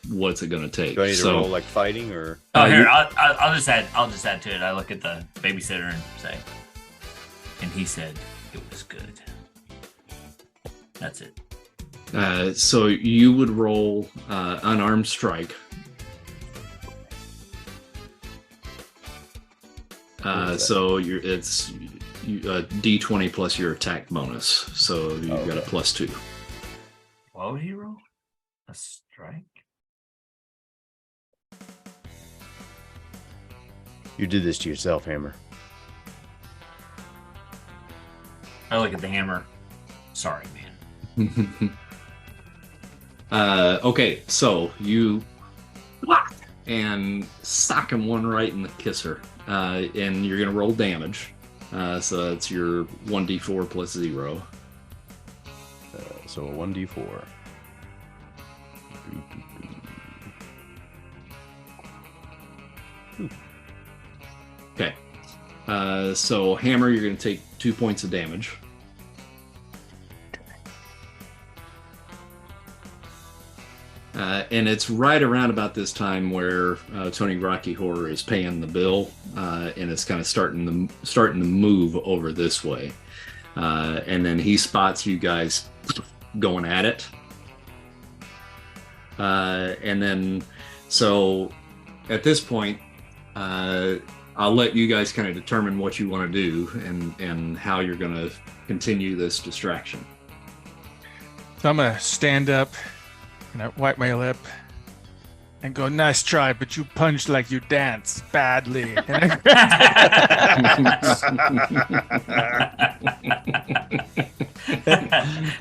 what's it going to take? Do I need to roll like fighting or? Oh, here I'll just add. I'll just add to it. I look at the babysitter and say, and he said it was good. That's it. So you would roll unarmed strike. So it's D20 plus your attack bonus. So you've got a +2. What would he roll? A strike? You did this to yourself, Hammer. I look at the hammer. Sorry, man. Okay, so you and sock him one right in the kisser, and you're gonna roll damage. So that's your 1d4 plus 0. So a 1d4. Okay. So hammer, you're gonna take 2 points of damage. And it's right around about this time where Tony Rocky Horror is paying the bill, and it's kind of starting to move over this way. And then he spots you guys going at it. And then, so at this point, I'll let you guys kind of determine what you want to do and how you're going to continue this distraction. So I'm going to stand up and I wipe my lip and go, nice try, but you punched like you dance badly. And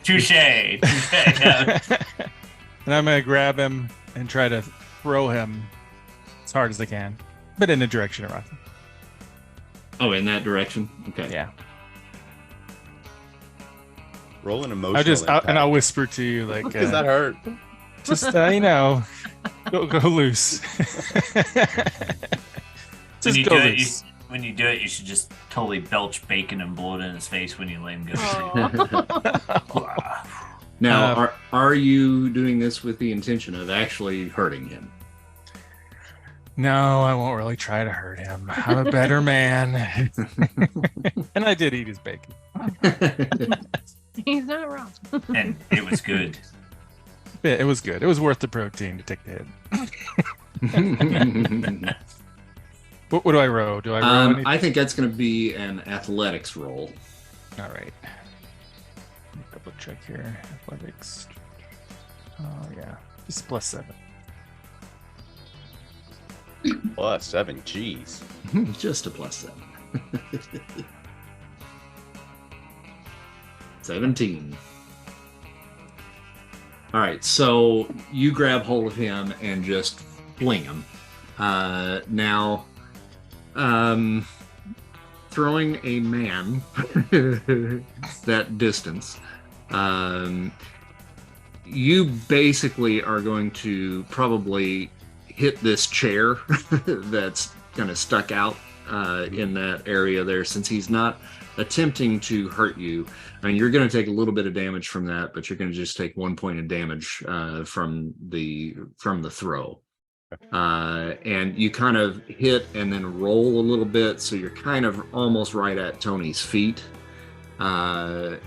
Touche. Yeah. And I'm going to grab him and try to throw him as hard as I can, but in the direction of Rocky. Oh, in that direction? Okay. Yeah. Roll an emotional and I'll whisper to you like, does that hurt? Just go loose. When you do it, you should just totally belch bacon and blow it in his face when you let him go. Now, are you doing this with the intention of actually hurting him? No, I won't really try to hurt him. I'm a better man. And I did eat his bacon. He's not wrong. And it was good. It was good. It was worth the protein to take the hit. What do I roll? Do I roll anything? I think that's going to be an athletics roll. All right. Double check here. Athletics. Oh, yeah. Just +7. +7, jeez. Just a +7. 17. All right, so you grab hold of him and just fling him. Now, throwing a man that distance, you basically are going to probably hit this chair that's kind of stuck out in that area there, since he's not attempting to hurt you. I mean, you're going to take a little bit of damage from that, but you're going to just take 1 point of damage from the throw. And you kind of hit and then roll a little bit, so you're kind of almost right at Tony's feet. And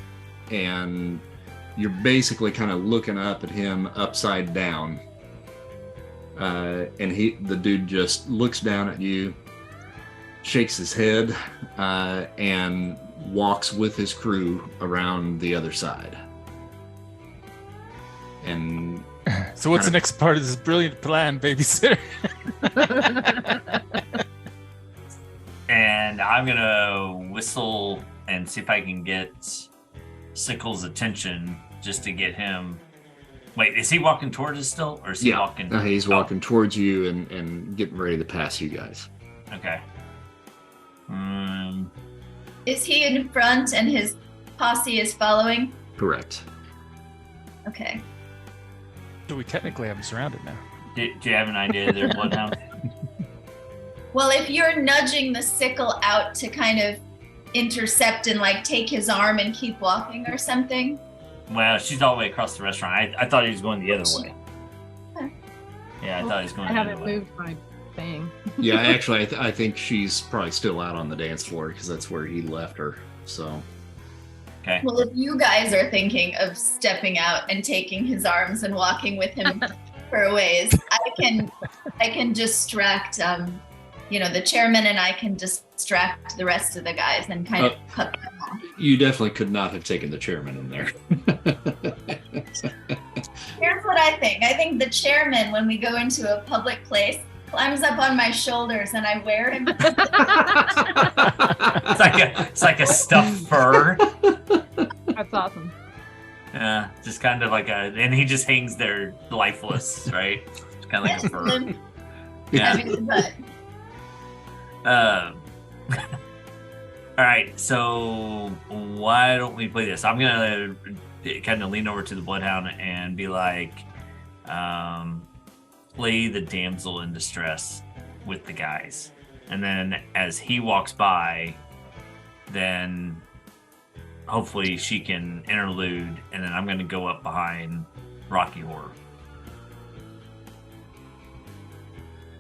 you're basically kind of looking up at him upside down. And the dude just looks down at you, shakes his head, and walks with his crew around the other side. And so what's the next part of this brilliant plan, babysitter? And I'm gonna whistle and see if I can get Sickle's attention, just to get him. Wait, is he walking towards us still, or is he walking? He's walking towards you and getting ready to pass you guys. Okay. Is he in front and his posse is following? Correct. Okay. So we technically have him surrounded now. Do you have an idea of their bloodhound? Well, if you're nudging the sickle out to kind of intercept and like take his arm and keep walking or something. Well, she's all the way across the restaurant. I thought he was going the other way. Okay. Yeah, I thought he was going I the other haven't way. moved my thing. Yeah, actually, I think she's probably still out on the dance floor, because that's where he left her. So. Okay. Well, if you guys are thinking of stepping out and taking his arms and walking with him for a ways, I can distract the chairman, and I can distract the rest of the guys and kind of cut them off. You definitely could not have taken the chairman in there. Here's what I think. I think the chairman, when we go into a public place, climbs up on my shoulders and I wear him. It's like a stuffed fur. That's awesome. Yeah, just kind of like and he just hangs there lifeless, right? It's kind of like a fur. Yeah. All right, so why don't we play this? I'm gonna kind of lean over to the bloodhound and be like, play the damsel in distress with the guys, and then as he walks by, then hopefully she can interlude, and then I'm gonna go up behind Rocky Horror.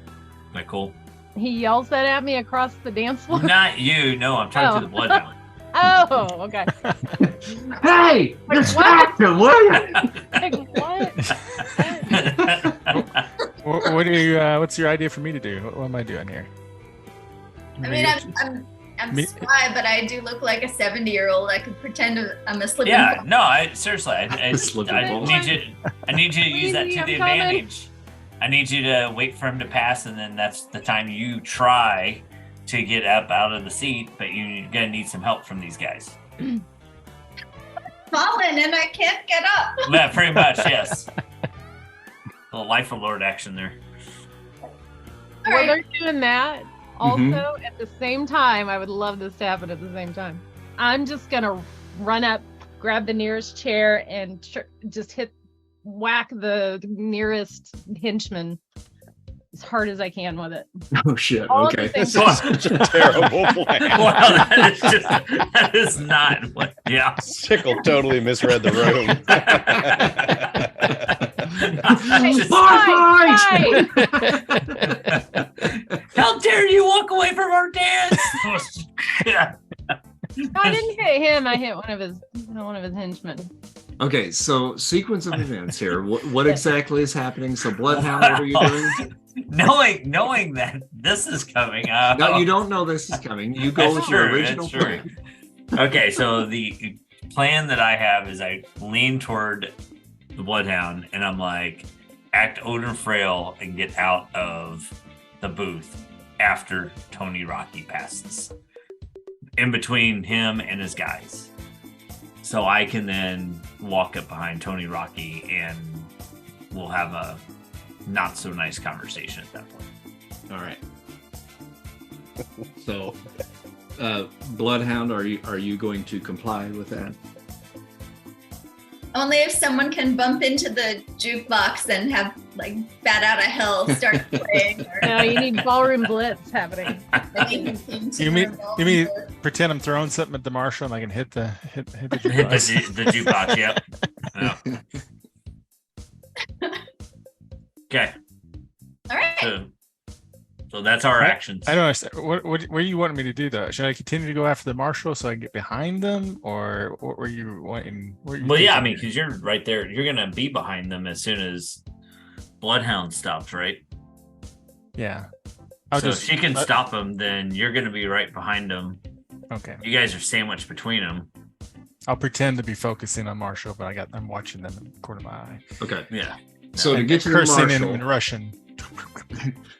Is that cool? He yells that at me across the dance floor. Not you. No, I'm talking to the bloodhound. Oh, okay. Hey, Like, distract him, will you? Like, what? What do you? What's your idea for me to do? What am I doing here? I mean, I'm spry, but I do look like a 70-year-old. I could pretend I'm a slipping ball. Yeah, no, seriously, I need you to use that to the advantage. I need you to wait for him to pass, and then that's the time you try to get up out of the seat, but you're gonna need some help from these guys. Fallen, and I can't get up. Yeah, pretty much, yes. A little Life Alert action there. While they're doing that, also at the same time, I would love this to happen at the same time. I'm just gonna run up, grab the nearest chair, and just whack the nearest henchman as hard as I can with it. Oh shit! Okay, that's such a terrible plan. Wow, that is not what. Yeah, Sickle totally misread the room. How dare you walk away from our dance? I didn't hit him. I hit one of his henchmen. Okay, so sequence of events here. What exactly is happening? So Bloodhound, what are you doing? Knowing that this is coming up. No, you don't know this is coming. You go with your original plan. Okay, so the plan that I have is I lean toward the Bloodhound and I'm like, act Odin Frail and get out of the booth after Tony Rocky passes. In between him and his guys. So I can then walk up behind Tony Rocky and we'll have a not so nice conversation at that point. All right. So, Bloodhound, are you going to comply with that? Only if someone can bump into the jukebox and have like Bat Out of Hell start playing. No, you need Ballroom Blitz happening. You mean pretend I'm throwing something at the Marshal and I can hit the jukebox? the jukebox, yep. Okay. All right. So that's our actions. I don't understand. What are you wanting me to do though? Should I continue to go after the Marshal so I can get behind them, or what were you wanting? Well, yeah, I mean, because you're right there. You're gonna be behind them as soon as Bloodhound stops, right? Yeah. If she can stop them, then you're gonna be right behind them. Okay. You guys are sandwiched between them. I'll pretend to be focusing on Marshal, but I'm watching them in the corner of my eye. Okay. Yeah. So to get to the Marshal, in Russian.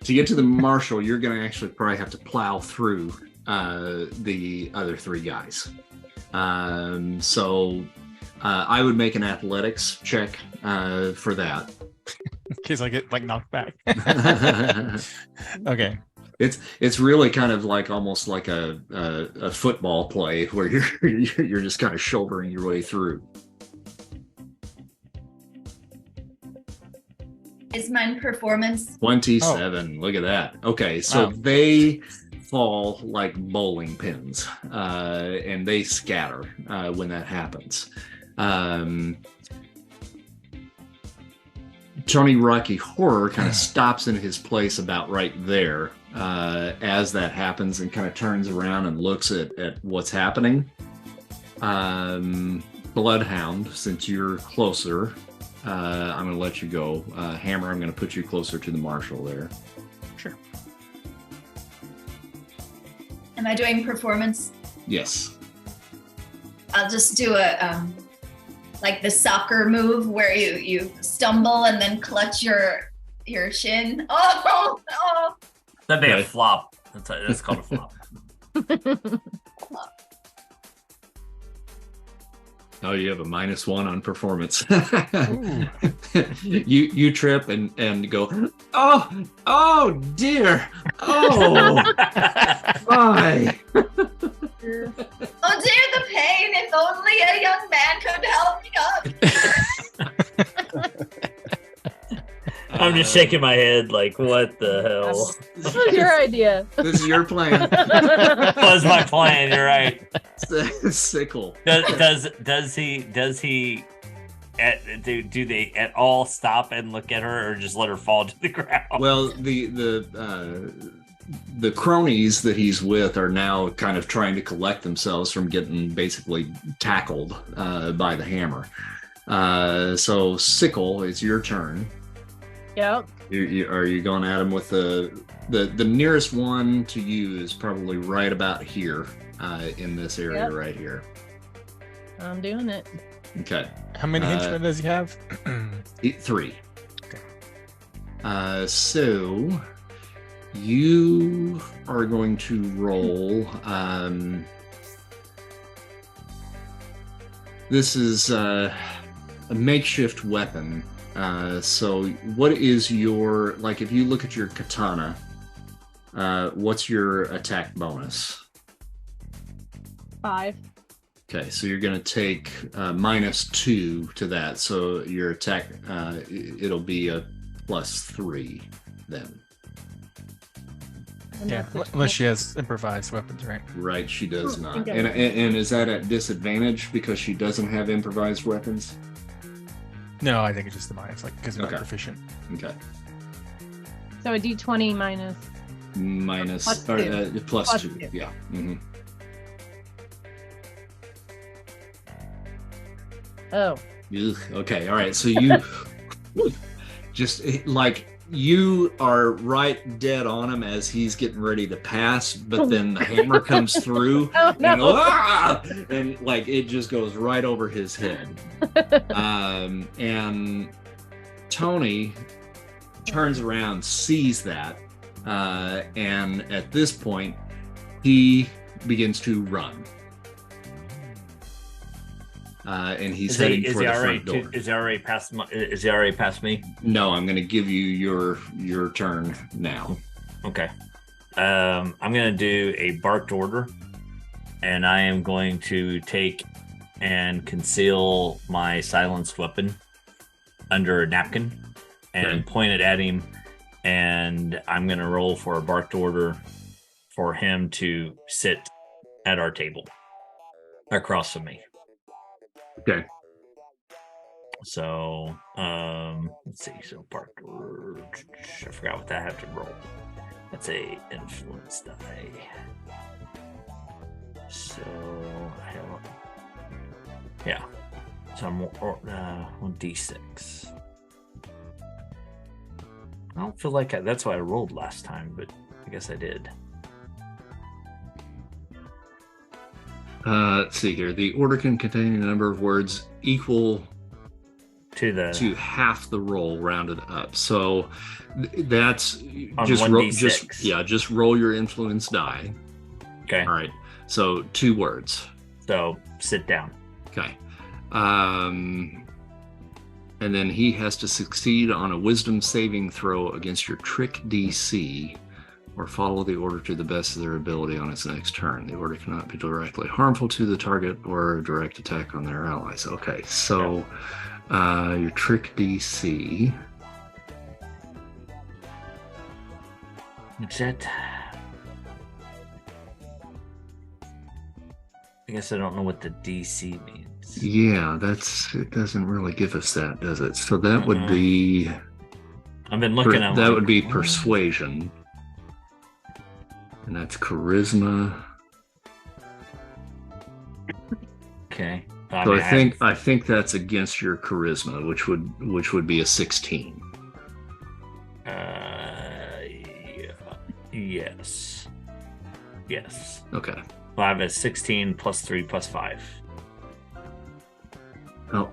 To get to the Marshal, you're going to actually probably have to plow through the other three guys. So I would make an athletics check for that. In case I get like knocked back. Okay. It's really kind of like almost like a football play where you're just kind of shouldering your way through. Is mine performance? 27. Look at that. Okay, so they fall like bowling pins, and they scatter when that happens. Tony Rocky Horror kind of stops in his place about right there as that happens and kind of turns around and looks at what's happening. Bloodhound, since you're closer, I'm going to let you go. Hammer, I'm going to put you closer to the Marshal there. Sure. Am I doing performance? Yes. I'll just do a like the soccer move where you stumble and then clutch your shin. Oh. That'd be a flop. That's called a flop. Oh, you have a -1 on performance. you trip and go, oh dear. Oh, my. Oh dear, the pain. If only a young man could help me up. I'm just shaking my head like, what the hell? This was your idea. This is your plan. That was my plan. You're right. Sickle. Does he do they at all stop and look at her, or just let her fall to the ground? Well, the cronies that he's with are now kind of trying to collect themselves from getting basically tackled by the hammer. So Sickle, it's your turn. Yep. Are you going at him with the nearest one to you is probably right about here, in this area right here. I'm doing it. Okay. How many henchmen does he have? 3. Okay. So you are going to roll. This is a makeshift weapon. So what is your, like, if you look at your katana, what's your attack bonus? 5. Okay, so you're going to take -2 to that. So your attack, it'll be a +3 then. Yeah, unless she has improvised weapons, right? Right, she does not. And is that at disadvantage because she doesn't have improvised weapons? No, I think it's just the minus, like, because I'm not proficient. Okay. So a D20 minus. Plus two. Yeah. Mm-hmm. Oh. Ugh, okay. All right. So you just like you are right dead on him as he's getting ready to pass, but then the hammer comes through and like it just goes right over his head. And Tony turns around, sees that, and at this point he begins to run. And he's heading for the front door. Is he already past me? No, I'm going to give you your turn now. Okay. I'm going to do a barked order, and I am going to take and conceal my silenced weapon under a napkin and point it at him, and I'm going to roll for a barked order for him to sit at our table across from me. Okay. So, let's see. So, barked order. I forgot what that I have to roll. That's a influence die. So, yeah. So I'm 1d6. I don't feel like that's what I rolled last time, but I guess I did. Let's see here. The order can contain a number of words equal to half the roll rounded up. So that's on just 1d6. Just roll your influence die. Okay. All right. So 2 words. So sit down. Okay. And then he has to succeed on a wisdom saving throw against your trick DC or follow the order to the best of their ability on its next turn. The order cannot be directly harmful to the target or a direct attack on their allies. Okay, so your trick DC. That's it. I guess I don't know what the DC means. Yeah, it doesn't really give us that, does it? So that would be... I've been looking at that would be persuasion. And that's charisma. Okay. So I think that's against your charisma, which would be a 16. Yes. Okay. Well, I have a 16 plus 3 plus 5. Oh.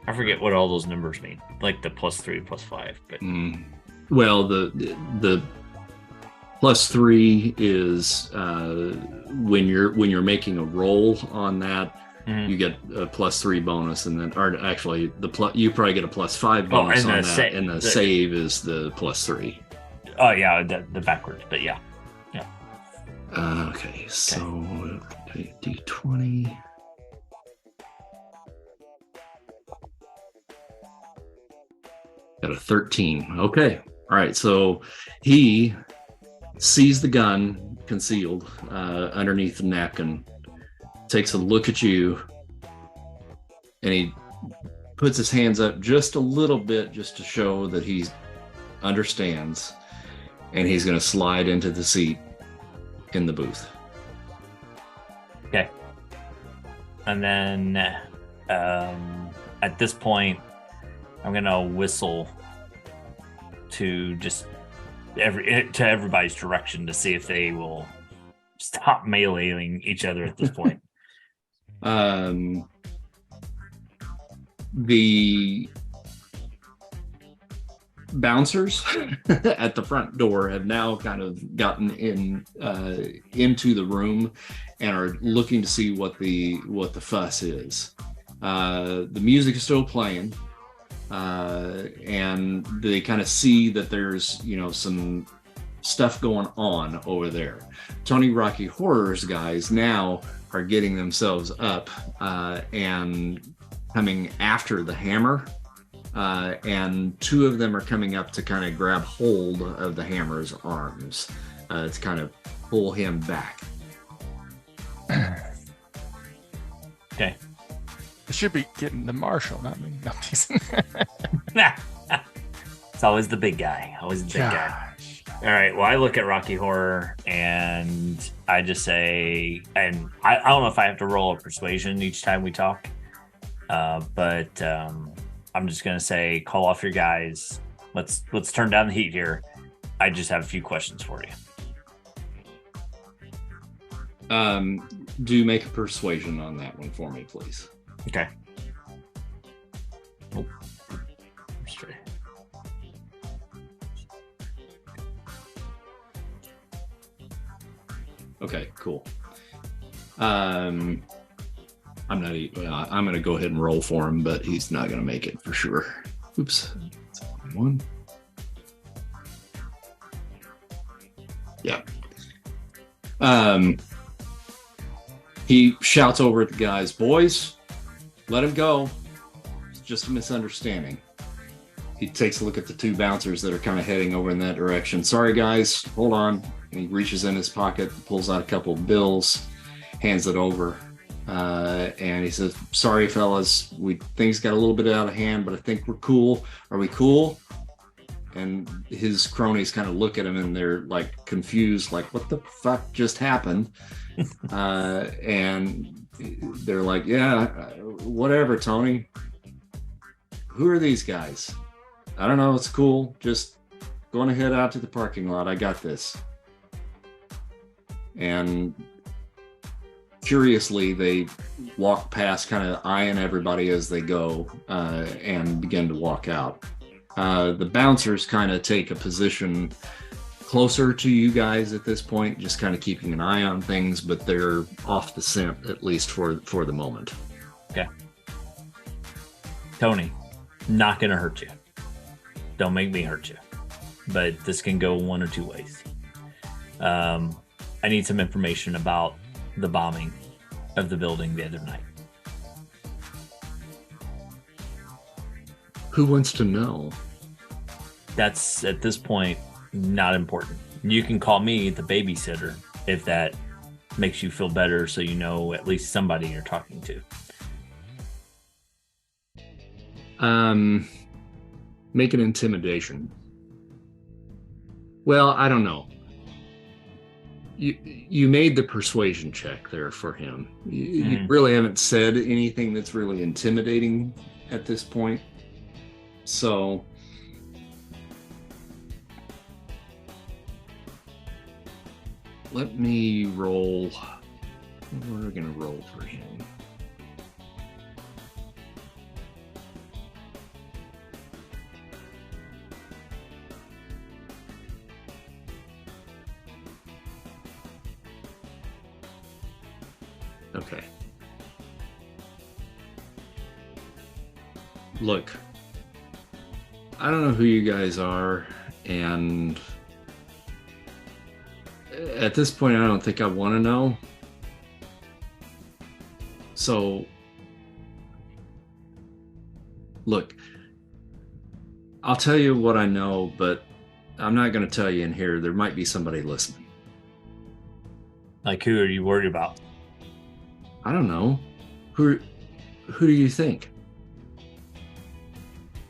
I forget what all those numbers mean, like the plus 3 plus 5. But well, the plus 3 is when you're making a roll on that, you get a plus 3 bonus, and then or actually you probably get a plus 5 bonus on that, and the save is the plus 3. Oh yeah, the backwards, but yeah. Okay, so D20. Got a 13. Okay. All right. So he sees the gun concealed underneath the napkin, takes a look at you, and he puts his hands up just a little bit just to show that he understands, and he's going to slide into the seat in the booth. at this point, I'm gonna whistle to just everybody's direction to see if they will stop meleeing each other at this point. The bouncers at the front door have now kind of gotten into the room and are looking to see what the fuss is. The music is still playing, and they kind of see that there's some stuff going on over there. Tony Rocky Horror's guys now are getting themselves up and coming after the hammer. And two of them are coming up to kind of grab hold of the hammer's arms to kind of pull him back. Okay. I should be getting the Marshal, not me. No, it's always the big guy. Always the big guy. All right. Well, I look at Rocky Horror and I just say, and I don't know if I have to roll a persuasion each time we talk, but I'm just gonna say, call off your guys. Let's turn down the heat here. I just have a few questions for you. Do make a persuasion on that one for me, please. Okay. Oh, straight. Okay, cool. I'm going to go ahead and roll for him, but he's not going to make it for sure. Oops. One. Yeah. He shouts over at the guys, boys, let him go. It's just a misunderstanding. He takes a look at the two bouncers that are kind of heading over in that direction. Sorry, guys, hold on. And he reaches in his pocket, pulls out a couple of bills, hands it over. And he says, sorry, fellas, things got a little bit out of hand, but I think we're cool. Are we cool? And his cronies kind of look at him and they're like confused, like, what the fuck just happened? And they're like, yeah, whatever, Tony. Who are these guys? I don't know. It's cool. Just going to head out to the parking lot. I got this. And curiously, they walk past, kind of eyeing everybody as they go, and begin to walk out. The bouncers kind of take a position closer to you guys at this point, just kind of keeping an eye on things, but they're off the scent, at least for the moment. Okay. Tony, not going to hurt you. Don't make me hurt you. But this can go one or two ways. I need some information about the bombing of the building the other night. Who wants to know? That's, at this point, not important. You can call me the babysitter if that makes you feel better, so you know at least somebody you're talking to. Make an intimidation. Well, I don't know. You made the persuasion check there for him. You really haven't said anything that's really intimidating at this point. So let me roll. We're going to roll for him. Okay. Look, I don't know who you guys are, and at this point, I don't think I want to know. So, look, I'll tell you what I know, but I'm not going to tell you in here. There might be somebody listening. Like, who are you worried about? I don't know. Who do you think?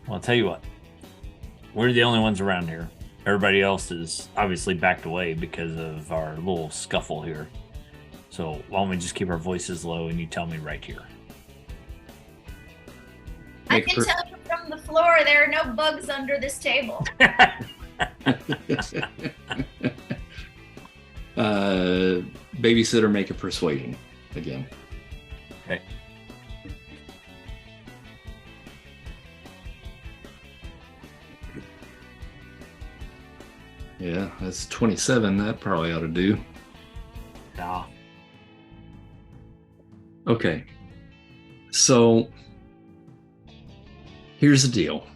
Well, I'll tell you what. We're the only ones around here. Everybody else is obviously backed away because of our little scuffle here. So why don't we just keep our voices low and you tell me right here? I can tell you from the floor, there are no bugs under this table. Babysitter, make a persuasion again. Okay. Yeah, that's 27. That probably ought to do. Yeah. Okay. So here's the deal.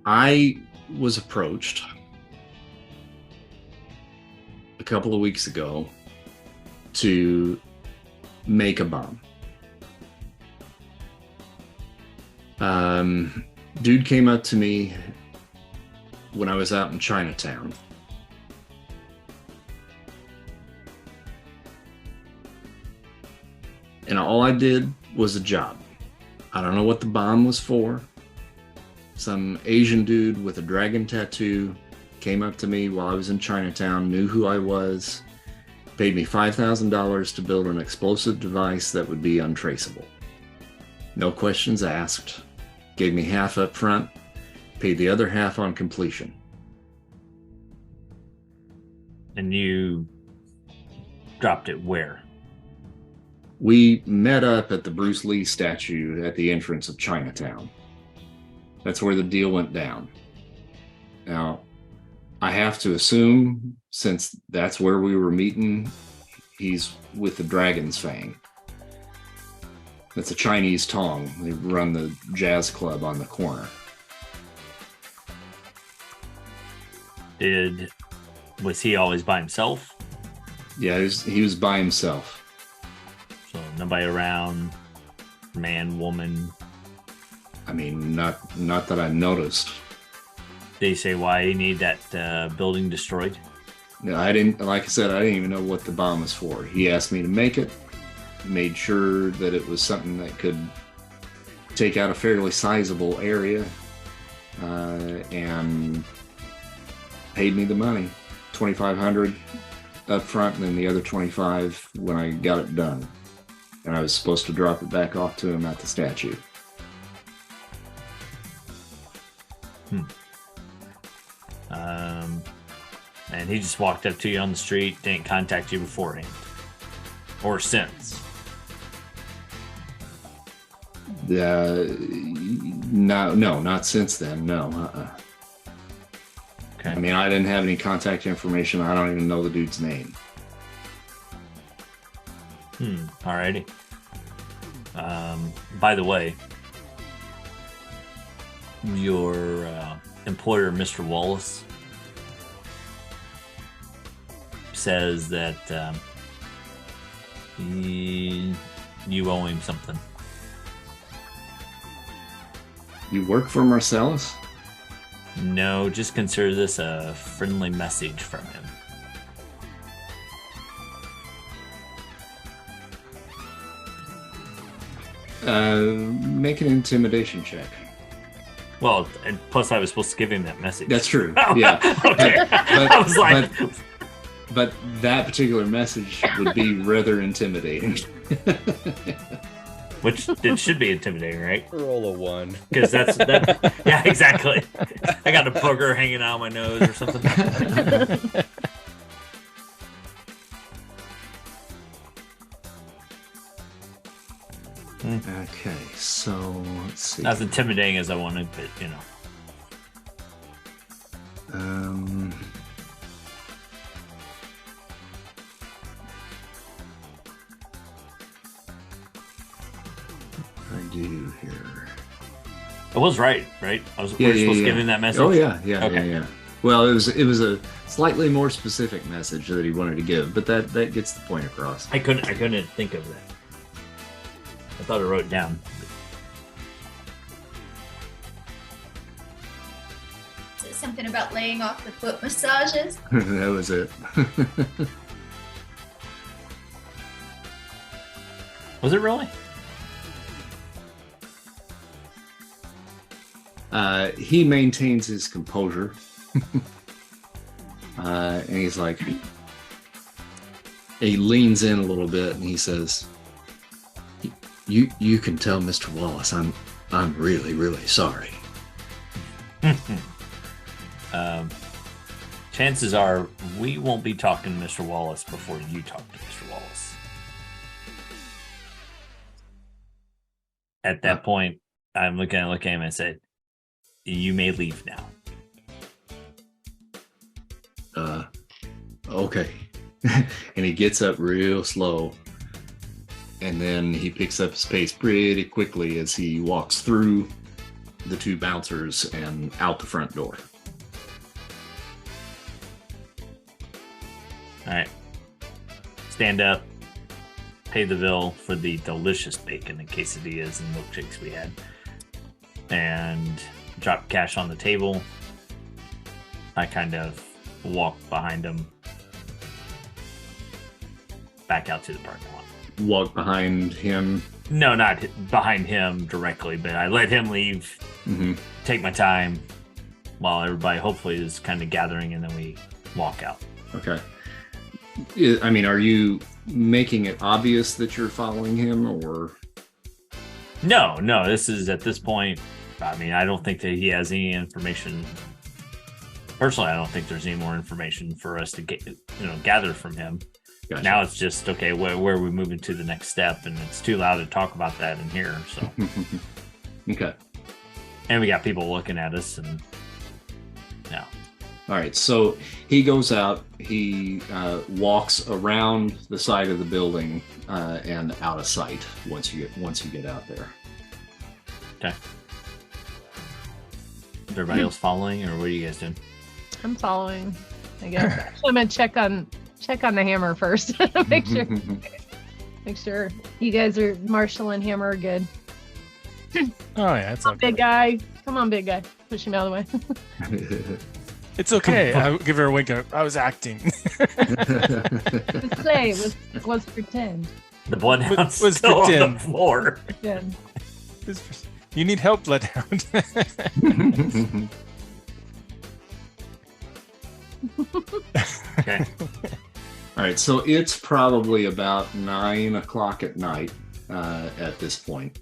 I was approached a couple of weeks ago to make a bomb. Dude came up to me when I was out in Chinatown. And all I did was a job. I don't know what the bomb was for. Some Asian dude with a dragon tattoo came up to me while I was in Chinatown, knew who I was, paid me $5,000 to build an explosive device that would be untraceable. No questions asked. Gave me half up front, paid the other half on completion. And you dropped it where? We met up at the Bruce Lee statue at the entrance of Chinatown. That's where the deal went down. Now, I have to assume, since that's where we were meeting, he's with the Dragon's Fang. That's a Chinese tong. They run the jazz club on the corner. Was he always by himself? Yeah, he was by himself. So nobody around, man, woman. I mean, not that I noticed. Did he say why he need that building destroyed? No, I didn't. Like I said, I didn't even know what the bomb was for. He asked me to make it. Made sure that it was something that could take out a fairly sizable area, and paid me the money, $2,500 up front, and then the other $25 when I got it done. And I was supposed to drop it back off to him at the statue. And he just walked up to you on the street, didn't contact you beforehand or since? No, not since then. No. Okay. I mean, I didn't have any contact information. I don't even know the dude's name. Alrighty. By the way, your employer, Mr. Wallace, says that you owe him something. You work for Marcellus? No, just consider this a friendly message from him. Make an intimidation check. Well, and plus I was supposed to give him that message. That's true. Yeah. Okay. I was like... But that particular message would be rather intimidating. Which it should be intimidating, right? Roll a 1. Because that. Yeah, exactly. I got a booger hanging out of my nose or something. Okay, so let's see. Not as intimidating as I wanted, but you know. I do here. I was right? I was supposed to give him that message. Oh yeah. Okay. Yeah. Well, it was a slightly more specific message that he wanted to give, but that gets the point across. I couldn't think of that. I thought I wrote it down. Is it something about laying off the foot massages? That was it. Was it really? He maintains his composure. And he's like, he leans in a little bit and he says, You can tell Mr. Wallace I'm really, really sorry. Chances are we won't be talking to Mr. Wallace before you talk to Mr. Wallace. At that point, I'm looking at him and said, "You may leave now." Okay. And he gets up real slow, and then he picks up his pace pretty quickly as he walks through the two bouncers and out the front door. All right. Stand up, pay the bill for the delicious bacon and quesadillas and milkshakes we had, and drop cash on the table. I kind of walk behind him back out to the parking lot. Walk behind him? No, not behind him directly, but I let him leave, take my time while everybody hopefully is kind of gathering, and then we walk out. Okay. I mean, are you making it obvious that you're following him, or? No, this is at this point, I mean, I don't think that he has any information. Personally, I don't think there's any more information for us to get, gather from him. Gotcha. Now it's just, okay, where are we moving to the next step? And it's too loud to talk about that in here. So, okay. And we got people looking at us, and yeah. All right. So he goes out. He walks around the side of the building and out of sight once you get out there. Okay. Is everybody else following, or what are you guys doing? I'm following, I guess. Actually, I'm gonna check on the hammer first. make sure you guys are Marshall and Hammer are good. Oh yeah, it's okay. Big guy. Come on, big guy. Push him out of the way. It's okay. I'll give her a wink. I was acting. Just say was pretend. The bloodhound was still pretend. On the floor. Pretend. You need help, bloodhound. Okay. All right. So it's probably about 9 o'clock at night at this point.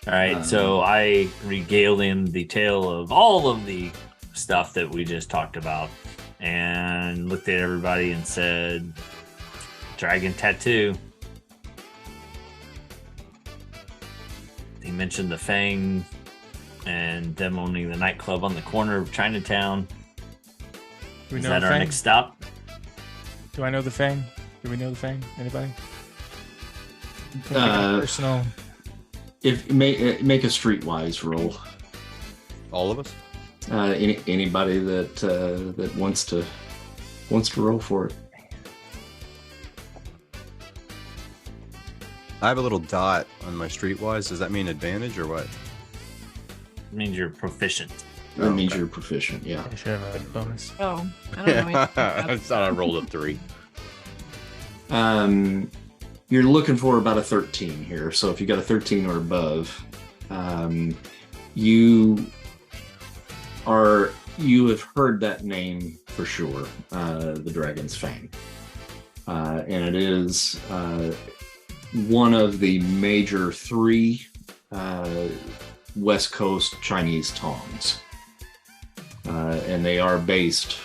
All right, so I regaled him the tale of all of the stuff that we just talked about, and looked at everybody and said, "Dragon tattoo." He mentioned the Fang and them owning the nightclub on the corner of Chinatown. Is that our next stop? Do I know the Fang? Do we know the Fang? Anybody? Personal. If make a streetwise roll. All of us. Anybody that wants to roll for it. I have a little dot on my streetwise. Does that mean advantage or what? It means you're proficient. That means you're proficient. Yeah. I should have a bonus. Oh, I don't know. I thought I rolled a 3. You're looking for about a 13 here. So if you got a 13 or above, you have heard that name for sure, the Dragon's Fang. And it is one of the major 3 West Coast Chinese tongs. And they are based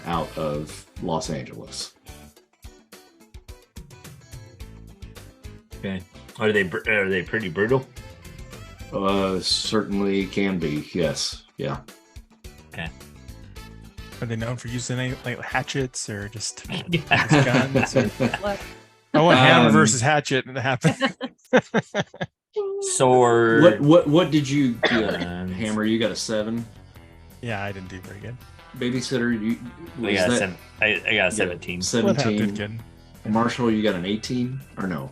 out of Los Angeles. Okay. Are they pretty brutal? Certainly can be. Yes. Yeah. Okay. Are they known for using any like hatchets or just Yeah. guns? I want hammer versus hatchet to happen. Sword. What did you get? Hammer, you got a 7. Yeah, I didn't do very good. Babysitter, I got a 17. 17. Marshall, you got an 18 or no?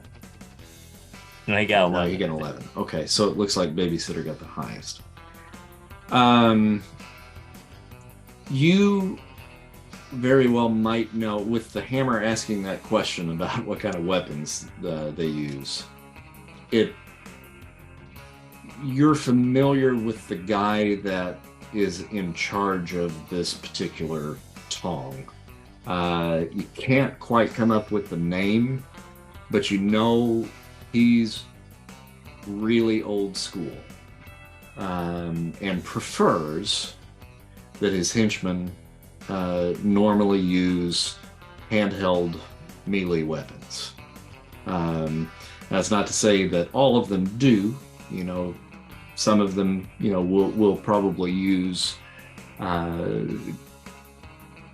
No, I got 11. No, you got 11. Okay, so it looks like Babysitter got the highest. You very well might know, with the Hammer asking that question about what kind of weapons they use. You're familiar with the guy that is in charge of this particular tong. You can't quite come up with the name, but you know he's really old school, and prefers that his henchmen normally use handheld melee weapons. That's not to say that all of them do. You know, some of them, you know, will probably use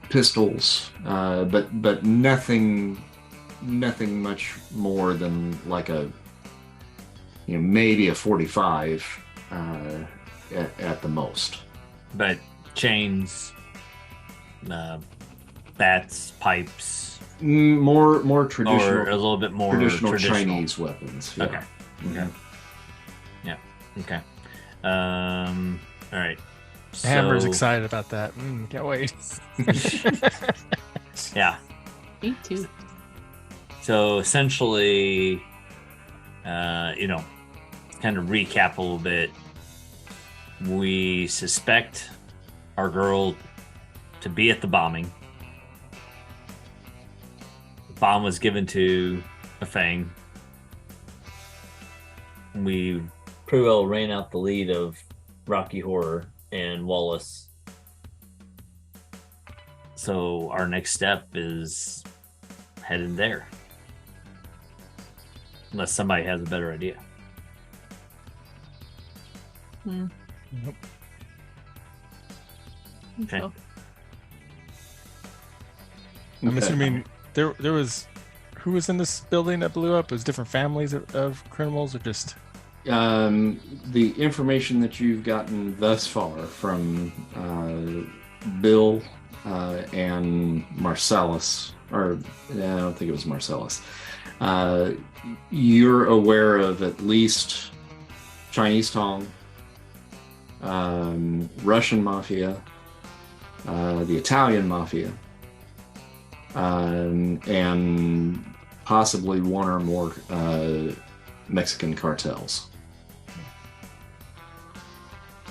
pistols, but nothing much more than like a, you know, maybe a 45 at the most. But chains, bats, pipes, more traditional, or a little bit more traditional Chinese weapons. Yeah. Okay. Okay. Yeah. Okay. All right. Hammer's excited about that. Can't wait. Yeah. Me too. So essentially, you know, kind of recap a little bit. We suspect our girl to be at the bombing. The bomb was given to a Fang. We pretty well ran out the lead of Rocky Horror and Wallace. So our next step is headed there. Unless somebody has a better idea. Nope. Okay. So, I'm assuming there was, who was in this building that blew up? It was different families of criminals, or just the information that you've gotten thus far from Bill and Marcellus, or I don't think it was Marcellus. You're aware of at least Chinese Tong, Russian Mafia, the Italian Mafia, and possibly one or more Mexican cartels.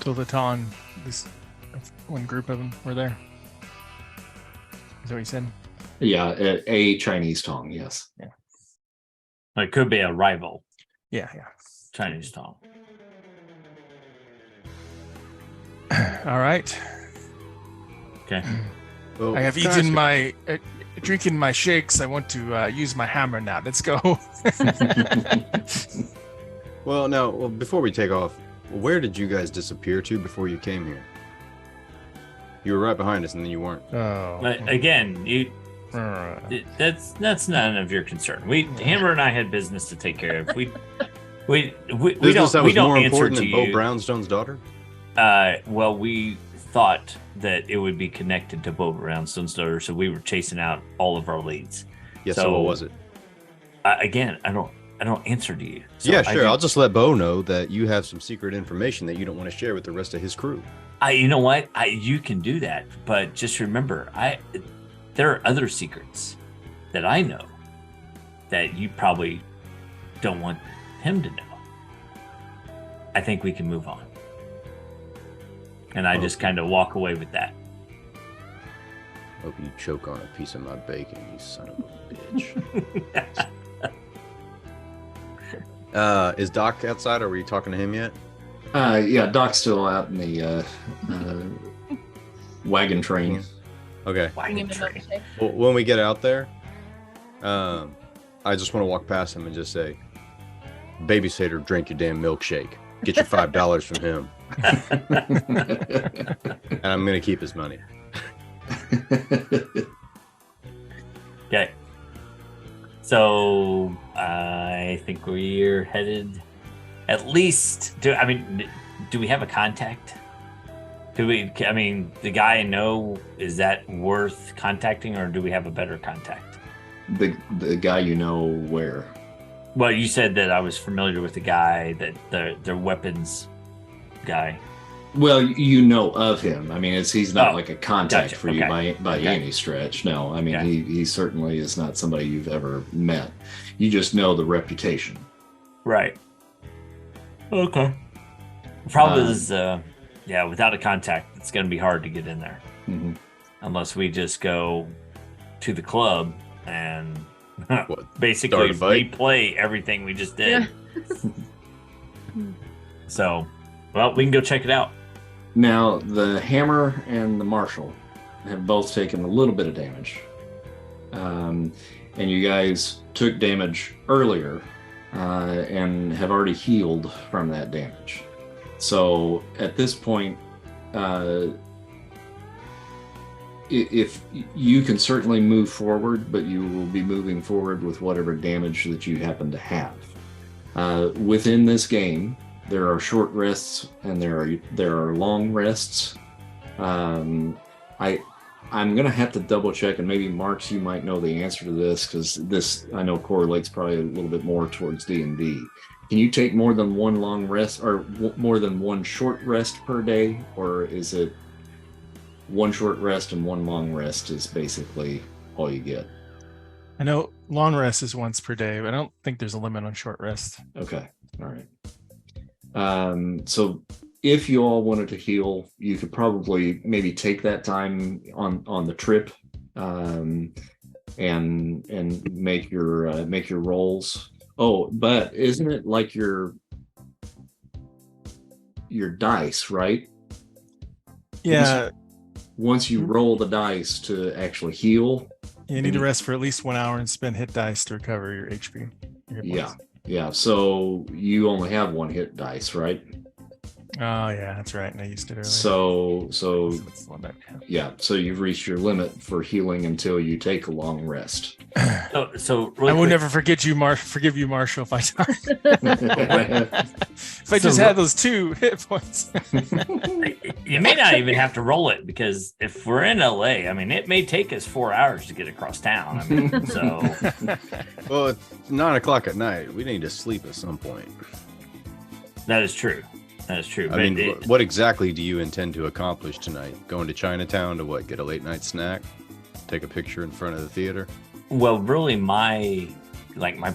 So the Ton, this one group of them were there. Is that what you said? Yeah, a Chinese Tong, yes. Yeah. It could be a rival Yeah. Chinese Tong. All right. Okay. Well, I have eaten my, drinking my shakes. I want to use my hammer now. Let's go. Well, before we take off, where did you guys disappear to before you came here? You were right behind us, and then you weren't. Oh. But again, that's none of your concern. Hammer and I had business to take care of. We don't more answer important to than you. Beau Brownstone's daughter? Well, we thought that it would be connected to Beau Brownstone's daughter, so we were chasing out all of our leads. Yes. So what was it? Again, I don't answer to you. So yeah, sure. I'll just let Beau know that you have some secret information that you don't want to share with the rest of his crew. You know what? You can do that, but just remember, there are other secrets that I know that you probably don't want him to know. I think we can move on. And I just kind of walk away with that. Hope you choke on a piece of my bacon, you son of a bitch. Is Doc outside? Are we talking to him yet? Yeah, Doc's still out in the wagon train. Okay. Wagon train. Well, when we get out there, I just want to walk past him and just say, "Babysitter, drink your damn milkshake. Get your $5 from him." And I'm gonna keep his money. Okay. So I think we're headed. At least, do we have a contact? The guy I know, is that worth contacting, or do we have a better contact? The guy you know where? Well, you said that I was familiar with the guy, that the weapons guy. Well, you know of him. I mean, he's not like a contact gotcha. for you by any stretch. No, I mean, he certainly is not somebody you've ever met. You just know the reputation. Right. Okay. The problem is, without a contact, it's going to be hard to get in there. Mm-hmm. Unless we just go to the club and Basically replay everything we just did. Yeah. So, well, we can go check it out. Now, the hammer and the Marshal have both taken a little bit of damage. And you guys took damage earlier and have already healed from that damage. So at this point, if you can certainly move forward, but you will be moving forward with whatever damage that you happen to have. Within this game, there are short rests and there are long rests. I'm gonna have to double check, and maybe Marks, you might know the answer to this, because this I know correlates probably a little bit more towards D&D. Can you take more than one long rest or more than one short rest per day, or is it one short rest and one long rest is basically all you get? I know long rest is once per day, but I don't think there's a limit on short rest. Okay, all right. So if you all wanted to heal, you could probably maybe take that time on the trip and make your rolls. Oh, but isn't it like your dice, right? Yeah. Once you roll the dice to actually heal, you need to rest for at least 1 hour and spend hit dice to recover your HP. Yeah. So you only have one hit dice, right? Oh yeah, that's right. And I used it earlier. So that's the one that, yeah. So you've reached your limit for healing until you take a long rest. So I will never forgive you, Marshall, if I if I just had those 2 hit points. You may not even have to roll it, because if we're in LA, I mean, it may take us 4 hours to get across town. I mean, so. Well, it's 9 o'clock at night. We need to sleep at some point. That is true. That is true. I mean, what exactly do you intend to accomplish tonight? Going to Chinatown to what? Get a late night snack? Take a picture in front of the theater? Well, really, my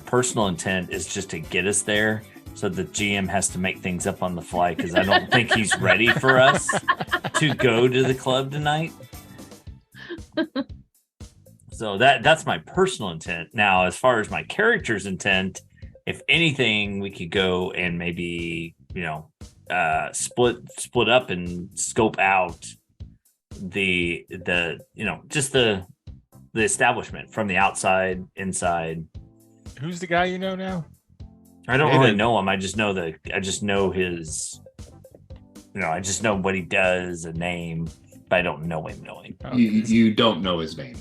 personal intent is just to get us there, so the GM has to make things up on the fly, because I don't think he's ready for us to go to the club tonight. So that's my personal intent. Now, as far as my character's intent, if anything, we could go and maybe, split up and scope out the establishment from the outside, inside. Who's the guy you know now? I don't really know him. I just know his, I just know what he does, a name, but I don't know him. You don't know his name.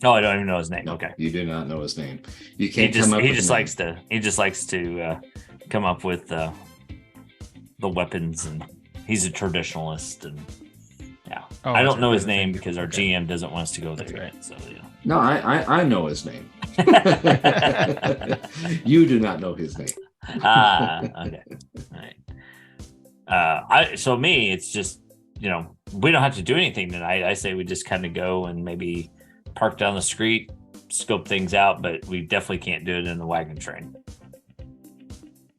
Oh, I don't even know his name. No, okay. You do not know his name. You can't come up with He just likes to come up with the weapons, and he's a traditionalist, and yeah. I don't know his name because our GM doesn't want us to go there. Right. So yeah. No, I know his name. You do not know his name. Okay. All right. So me, it's just, we don't have to do anything tonight. I say we just kind of go and maybe park down the street, scope things out, but we definitely can't do it in the wagon train.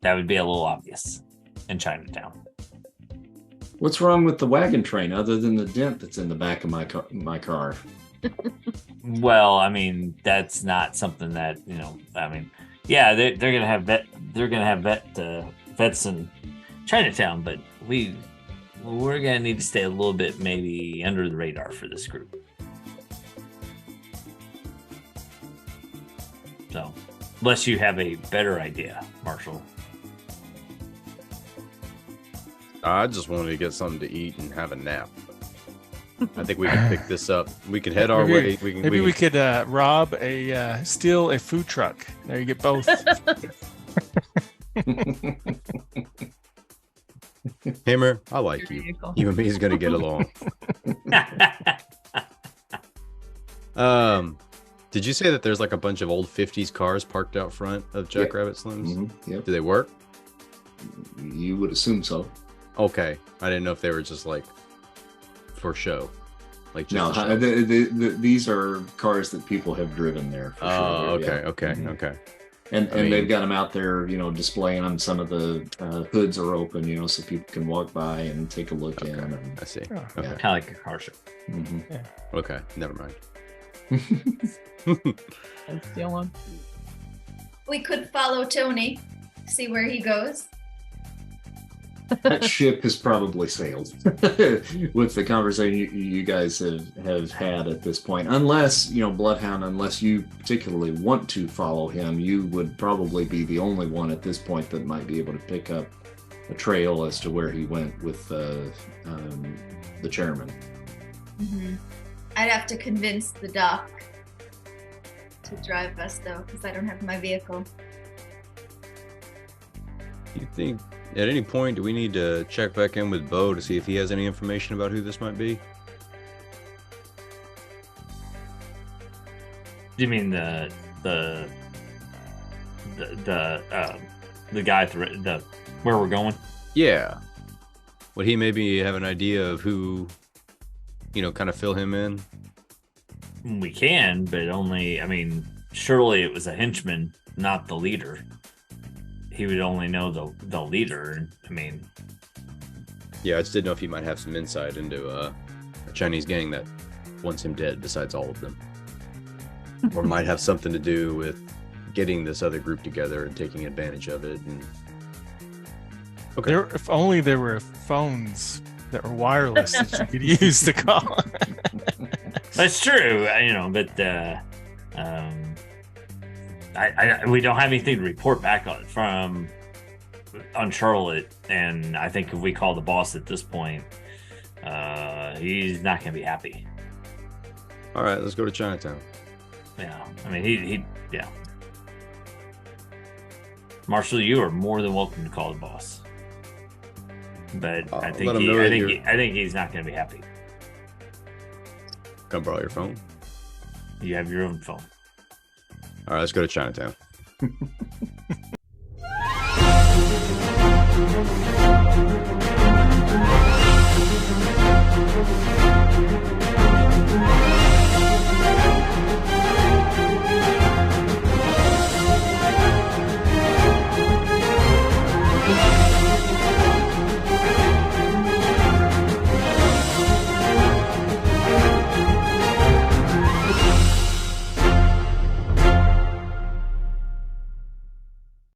That would be a little obvious in Chinatown. What's wrong with the wagon train other than the dent that's in the back of my car? Well, I mean, that's not something that, yeah, they're gonna have vets in Chinatown, but we're gonna need to stay a little bit maybe under the radar for this group. So, unless you have a better idea, Marshall. I just wanted to get something to eat and have a nap. I think we can pick this up. We can head our way. We could steal a food truck. There you get both. Hammer, I like you. You and me is gonna get along. Did you say that there's like a bunch of old 50s cars parked out front of Jackrabbit Slim's? Mm-hmm. Yep. Do they work? You would assume so. Okay, I didn't know if they were just like for show. Like just no, these are cars that people have driven there. For sure. Okay, yeah. Okay, mm-hmm. Okay. And they've got them out there, displaying them. Some of the hoods are open, so people can walk by and take a look in. And, I see. Kind of like a car show. Mm-hmm. Yeah. Okay, never mind. And steal one. We could follow Tony, see where he goes. That ship has probably sailed with the conversation you guys have had at this point. Unless, Bloodhound, unless you particularly want to follow him, you would probably be the only one at this point that might be able to pick up a trail as to where he went with the chairman. Mm-hmm. I'd have to convince the doc to drive us, though, because I don't have my vehicle. You think at any point do we need to check back in with Beau to see if he has any information about who this might be? Do you mean the guy where we're going? Yeah. Would he maybe have an idea of who, kind of fill him in? We can, but only, surely it was a henchman, not the leader. He would only know the leader. Yeah, I just didn't know if he might have some insight into a Chinese gang that wants him dead besides all of them. Or might have something to do with getting this other group together and taking advantage of it. And okay. If only there were phones that were wireless that you could use to call. That's true, but we don't have anything to report back on Charlotte, and I think if we call the boss at this point, he's not going to be happy. All right, let's go to Chinatown. Yeah, yeah. Marshal, you are more than welcome to call the boss, but I think he's not going to be happy. Come borrow your phone. You have your own phone. All right, let's go to Chinatown.